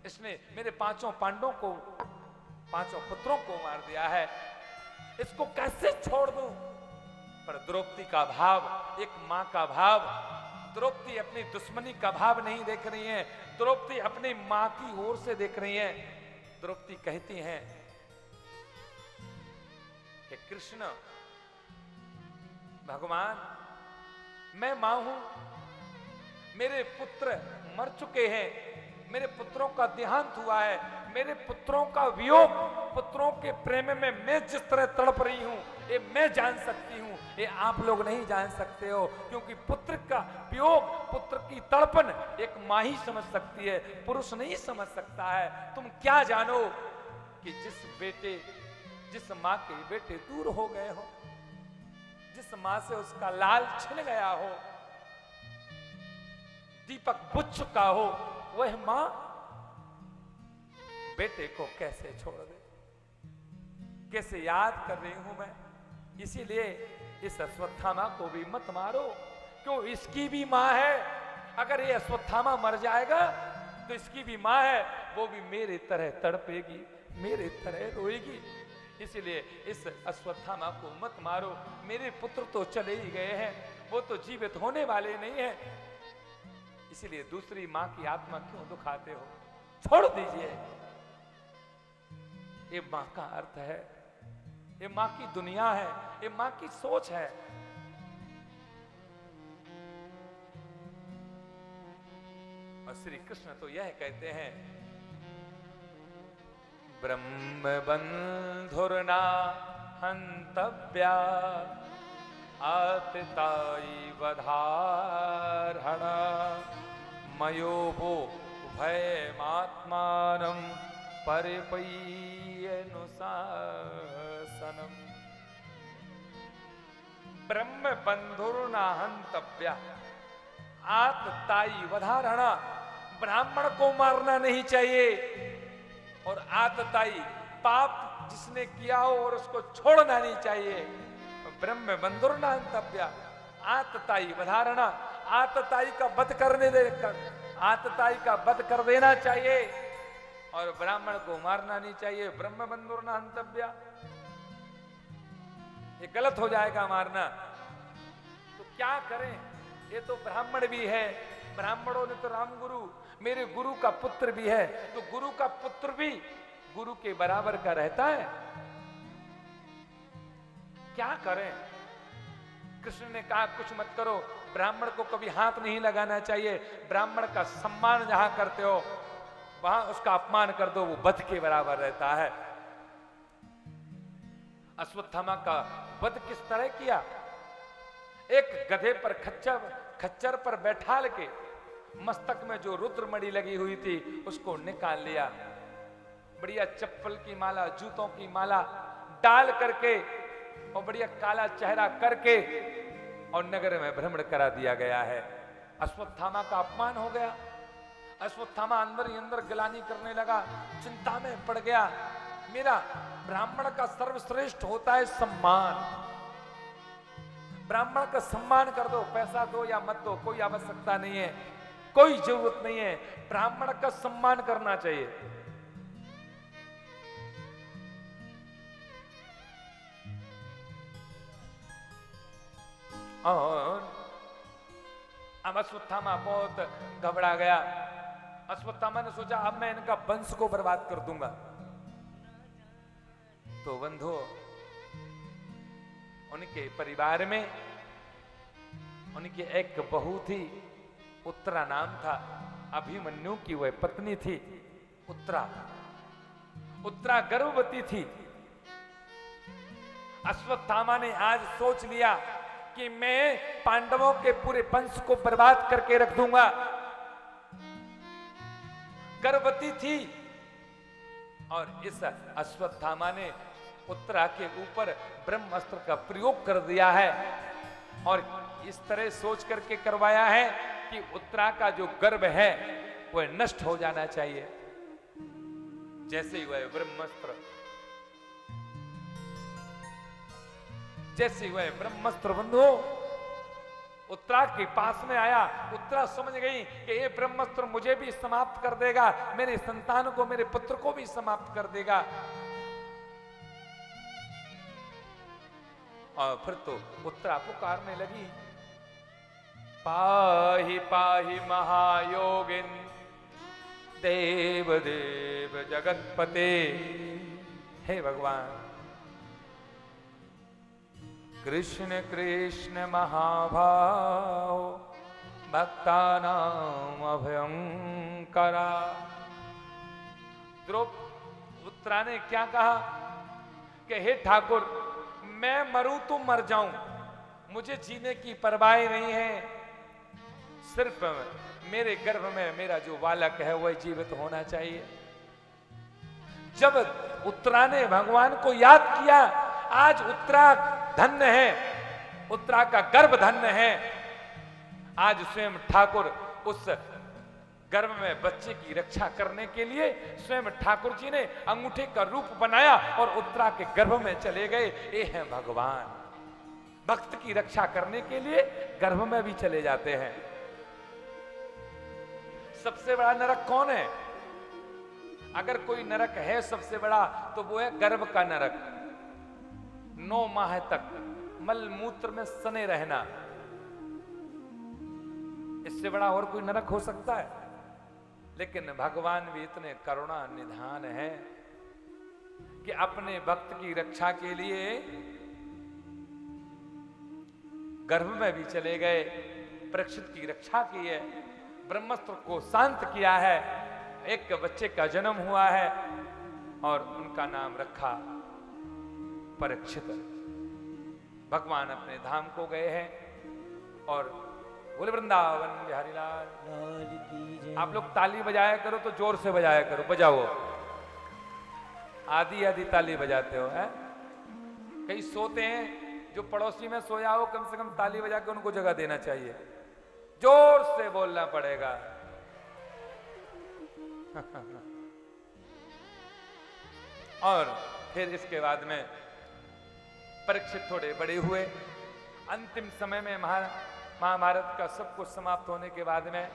इसने मेरे 5 पांडवों को, 5 पुत्रों को मार दिया है, इसको कैसे छोड़ दूं? पर द्रौपदी का भाव, एक मां का भाव, द्रौपदी अपनी दुश्मनी का भाव नहीं देख रही है, द्रौपदी अपनी मां की ओर से देख रही है। द्रौपदी कहती हैं कि कृष्ण भगवान, मैं मां हूं, मेरे पुत्र मर चुके हैं, मेरे पुत्रों का देहांत हुआ है, मेरे पुत्रों का वियोग, पुत्रों के प्रेम में मैं जिस तरह तड़प रही हूं, ये मैं जान सकती हूं, ये आप लोग नहीं जान सकते हो, क्योंकि पुत्र का वियोग, पुत्र की तड़पन एक मां ही समझ सकती है, पुरुष नहीं समझ सकता है। तुम क्या जानो कि जिस मां के बेटे दूर हो गए हो, जिस मां से उसका लाल छिन गया हो, दीपक बुझ चुका हो, वह मां बेटे को कैसे छोड़ दे? कैसे याद कर रही हूं मैं। इसीलिए इस अश्वत्थामा को भी मत मारो, क्यों? इसकी भी मां है। अगर ये अश्वत्थामा मर जाएगा तो इसकी भी मां है, वो भी मेरे तरह तड़पेगी, मेरे तरह रोएगी। इसलिए इस अश्वत्थामा को मत मारो। मेरे पुत्र तो चले ही गए हैं, वो तो जीवित होने वाले नहीं हैं, इसलिए दूसरी मां की आत्मा क्यों दुखाते हो? छोड़ दीजिए। ये मां का अर्थ है, ये मां की दुनिया है, ये मां की सोच है। और श्री कृष्ण तो यह कहते हैं, ब्रह्म बंधुर्ना हंतव्या आतताई वधारणा मयोभो भयमात्मानं परिपय्यनुशासनम्। ब्रह्म बंधुर्ना हंतव्या आतताई वधारणा, ब्राह्मण को मारना नहीं चाहिए, और आतताई पाप जिसने किया हो और उसको छोड़ना नहीं चाहिए। ब्रह्म बंधुर्ना हंतव्या आतताई वधारणा, आतताई का वध करने दे, आतताई का वध कर देना चाहिए, और ब्राह्मण को मारना नहीं चाहिए। ब्रह्म बंधुर्ना हंतव्या, ये गलत हो जाएगा मारना। तो क्या करें? ये तो ब्राह्मण भी है, ब्राह्मणों ने तो राम गुरु, मेरे गुरु का पुत्र भी है, तो गुरु का पुत्र भी गुरु के बराबर का रहता है। क्या करें? कृष्ण ने कहा कुछ मत करो, ब्राह्मण को कभी हाथ नहीं लगाना चाहिए, ब्राह्मण का सम्मान जहां करते हो वहां उसका अपमान कर दो, वो वध के बराबर रहता है। अश्वत्थामा का वध किस तरह किया? एक गधे पर खच्चर पर बैठाल के मस्तक में जो रुद्रमणि लगी हुई थी उसको निकाल लिया, बढ़िया चप्पल की माला, जूतों की माला डाल करके और बढ़िया काला चेहरा करके और नगर में भ्रमण करा दिया गया है। अश्वत्थामा का अपमान हो गया। अश्वत्थामा अंदर ही अंदर गिलानी करने लगा, चिंता में पड़ गया। मेरा ब्राह्मण का सर्वश्रेष्ठ होता है सम्मान। ब्राह्मण का सम्मान कर दो, पैसा दो या मत दो, कोई आवश्यकता नहीं है, कोई जरूरत नहीं है, ब्राह्मण का सम्मान करना चाहिए। और अब अश्वत्थामा बहुत घबरा गया। अश्वत्थामा ने सोचा अब मैं इनका वंश को बर्बाद कर दूंगा। तो बंधु, उनके परिवार में उनकी एक बहू थी, उत्तरा नाम था। अभिमन्यु की वह पत्नी थी उत्तरा। उत्तरा गर्भवती थी। अश्वत्थामा ने आज सोच लिया कि मैं पांडवों के पूरे वंश को बर्बाद करके रख दूंगा। गर्भवती थी और इस अश्वत्थामा ने उत्तरा के ऊपर ब्रह्मास्त्र का प्रयोग कर दिया है और इस तरह सोच करके करवाया है कि उत्तरा का जो गर्भ है वह नष्ट हो जाना चाहिए। जैसे ही वह ब्रह्मास्त्र बंधु उत्तरा के पास में आया, उत्तरा समझ गई कि ये ब्रह्मास्त्र मुझे भी समाप्त कर देगा, मेरे संतान को, मेरे पुत्र को भी समाप्त कर देगा। और फिर तो उत्तरा पुकारने लगी, पाहि पाहि महायोगिन देव देव जगतपते। हे भगवान, कृष्ण कृष्ण महाभाव भक्तानाम अभयंकरा। उत्तरा ने क्या कहा कि हे ठाकुर, मैं मरूं तो मर जाऊं, मुझे जीने की परवाह नहीं है, सिर्फ मेरे गर्भ में मेरा जो बालक है वह जीवित होना चाहिए। जब उत्तरा ने भगवान को याद किया, आज उत्तरा धन्य है, उत्तरा का गर्भ धन्य है। आज स्वयं ठाकुर उस गर्भ में बच्चे की रक्षा करने के लिए स्वयं ठाकुर जी ने अंगूठे का रूप बनाया और उत्तरा के गर्भ में चले गए। ये है भगवान, भक्त की रक्षा करने के लिए गर्भ में भी चले जाते हैं। सबसे बड़ा नरक कौन है? अगर कोई नरक है सबसे बड़ा तो वो है गर्भ का नरक। 9 माह तक मल मूत्र में सने रहना, इससे बड़ा और कोई नरक हो सकता है? लेकिन भगवान भी इतने करुणा निधान है कि अपने भक्त की रक्षा के लिए गर्भ में भी चले गए, परीक्षित की रक्षा की है, ब्रह्मास्त्र को शांत किया है, एक बच्चे का जन्म हुआ है और उनका नाम रखा परीक्षित। भगवान अपने धाम को गए हैं और बोले वृंदावन बिहारी लाल की जय। आप लोग ताली बजाया करो तो जोर से बजाया करो, बजाओ। आधी आधी ताली बजाते हो है? कई सोते हैं, जो पड़ोसी में सोया हो कम से कम ताली बजा के उनको जगह देना चाहिए, जोर से बोलना पड़ेगा। और फिर इसके बाद में परीक्षित थोड़े बड़े हुए। अंतिम समय में महाभारत का सब कुछ समाप्त होने के बाद में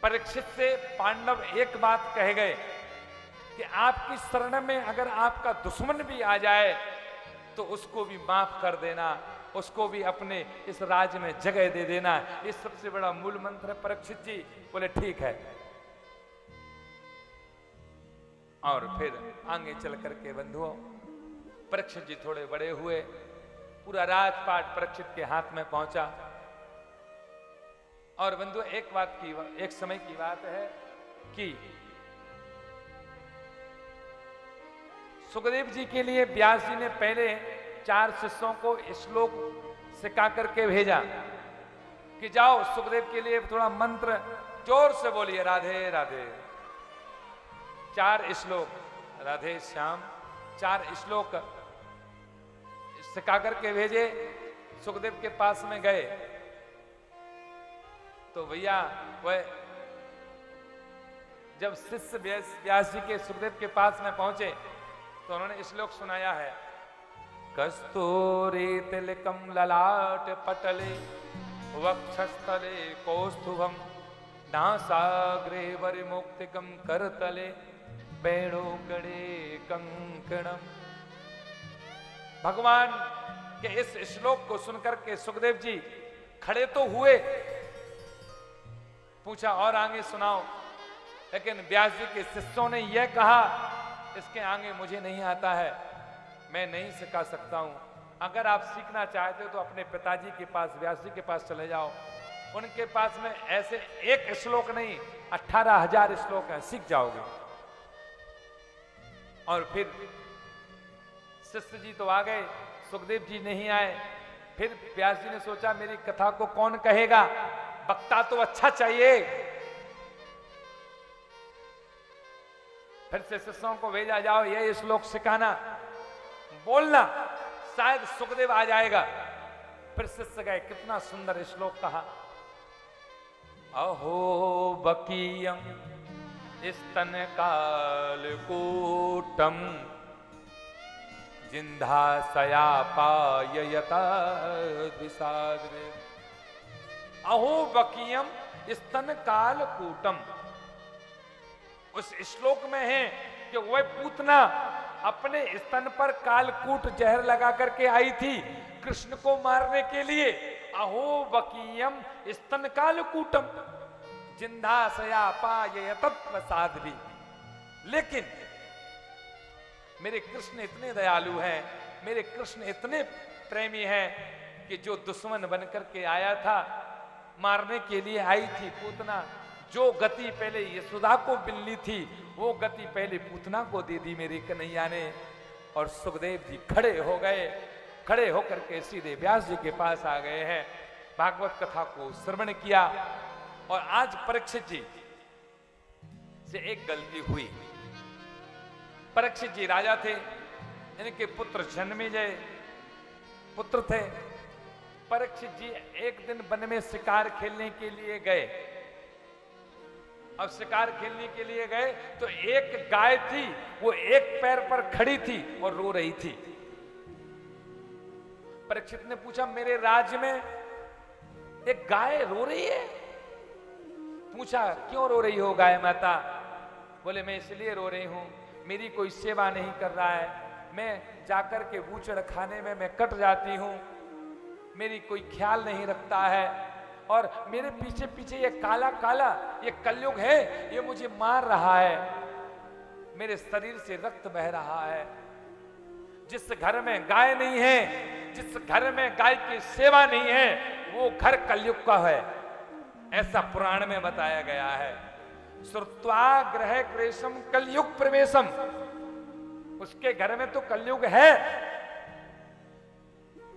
परीक्षित से पांडव एक बात कह गए कि आपकी शरण में अगर आपका दुश्मन भी आ जाए तो उसको भी माफ कर देना, उसको भी अपने इस राज्य में जगह दे देना। ये सबसे बड़ा मूल मंत्र है। परीक्षित जी बोले ठीक है। और फिर आगे चल करके बंधुओं परीक्षित जी थोड़े बड़े हुए, पूरा राजपाट परीक्षित के हाथ में पहुंचा। और बंधु एक समय की बात है कि सुखदेव जी के लिए व्यास जी ने पहले 4 शिष्यों को श्लोक सिखा करके भेजा कि जाओ सुखदेव के लिए थोड़ा मंत्र जोर से बोलिए, राधे राधे। 4 श्लोक, राधे श्याम 4 श्लोक सिखा करके भेजे। सुखदेव के पास में गए तो भैया वह जब शिष्य व्यास जी के सुखदेव के पास में पहुंचे तो उन्होंने श्लोक सुनाया है। कस्तूरी तिलकम ललाट पटले वक्षस्थले कौस्तुभम नासाग्रे वरिमुक्तिकम करतले वेणुकणे कंकणम। भगवान के इस श्लोक को सुनकर के सुखदेव जी खड़े तो हुए, पूछा और आगे सुनाओ, लेकिन व्यास जी के शिष्यों ने यह कहा इसके आगे मुझे नहीं आता है, मैं नहीं सिखा सकता हूं। अगर आप सीखना चाहते हो तो अपने पिताजी के पास, व्यास जी के पास चले जाओ, उनके पास में ऐसे एक श्लोक नहीं 18,000 श्लोक हैं, सीख जाओगे। और फिर शिष्य जी तो आ गए, सुखदेव जी नहीं आए। फिर व्यास जी ने सोचा मेरी कथा को कौन कहेगा, वक्ता तो अच्छा चाहिए। फिर से शिष्यों को भेजा, जाओ ये श्लोक सिखाना, बोलना, शायद सुखदेव आ जाएगा। फिर शिष्य गए, कितना सुंदर श्लोक कहा। अहो बकीयम स्तन कालकूटम जिंधासया पाययता द्विसाग्रे। अहो बकीयम स्तन कालकूटम, उस श्लोक में है कि वह पूतना अपने स्तन पर कालकूट जहर लगा करके आई थी कृष्ण को मारने के लिए। अहो बकीयम स्तन कालकूटम जिंधासया पाययत साध्वी। लेकिन मेरे कृष्ण इतने दयालु हैं, मेरे कृष्ण इतने प्रेमी हैं कि जो दुश्मन बनकर के आया था, मारने के लिए आई थी पूतना, जो गति पहले यशोदा को मिलनी थी वो गति पहले पूतना को दे दी मेरी कन्हैया ने। और सुखदेव जी खड़े हो गए, खड़े होकर के सीधे व्यास जी के पास आ गए हैं, भागवत कथा को श्रवण किया। और आज परीक्षित जी से एक गलती हुई। परीक्षित जी राजा थे, इनके पुत्र जन्मेजय पुत्र थे। परीक्षित जी एक दिन वन में शिकार खेलने के लिए गए। अब शिकार खेलने के लिए गए तो एक गाय थी, वो एक पैर पर खड़ी थी और रो रही थी। परीक्षित ने पूछा मेरे राज्य में एक गाय रो रही है? पूछा क्यों रो रही हो गाय माता? बोले मैं इसलिए रो रही हूं, मेरी कोई सेवा नहीं कर रहा है, मैं जाकर के बूचड़ खाने में मैं कट जाती हूं, मेरी कोई ख्याल नहीं रखता है, और मेरे पीछे पीछे ये काला काला ये कलयुग है, ये मुझे मार रहा है, मेरे शरीर से रक्त बह रहा है। जिस घर में गाय नहीं है, जिस घर में गाय की सेवा नहीं है, वो घर कलयुग का है, ऐसा पुराण में बताया गया है। श्रुत्वा ग्रह क्लेशम कलयुग प्रवेशम, उसके घर में तो कलयुग है।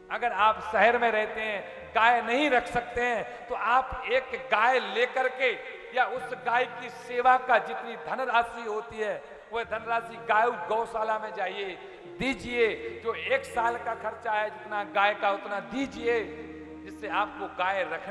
अगर आप शहर में रहते हैं, गाय नहीं रख सकते हैं, तो आप एक गाय लेकर के या उस गाय की सेवा का जितनी धनराशि होती है वह धनराशि गाय गौशाला में जाइए, दीजिए। जो 1 साल का खर्चा है जितना गाय का उतना दीजिए, जिससे आपको गाय रखने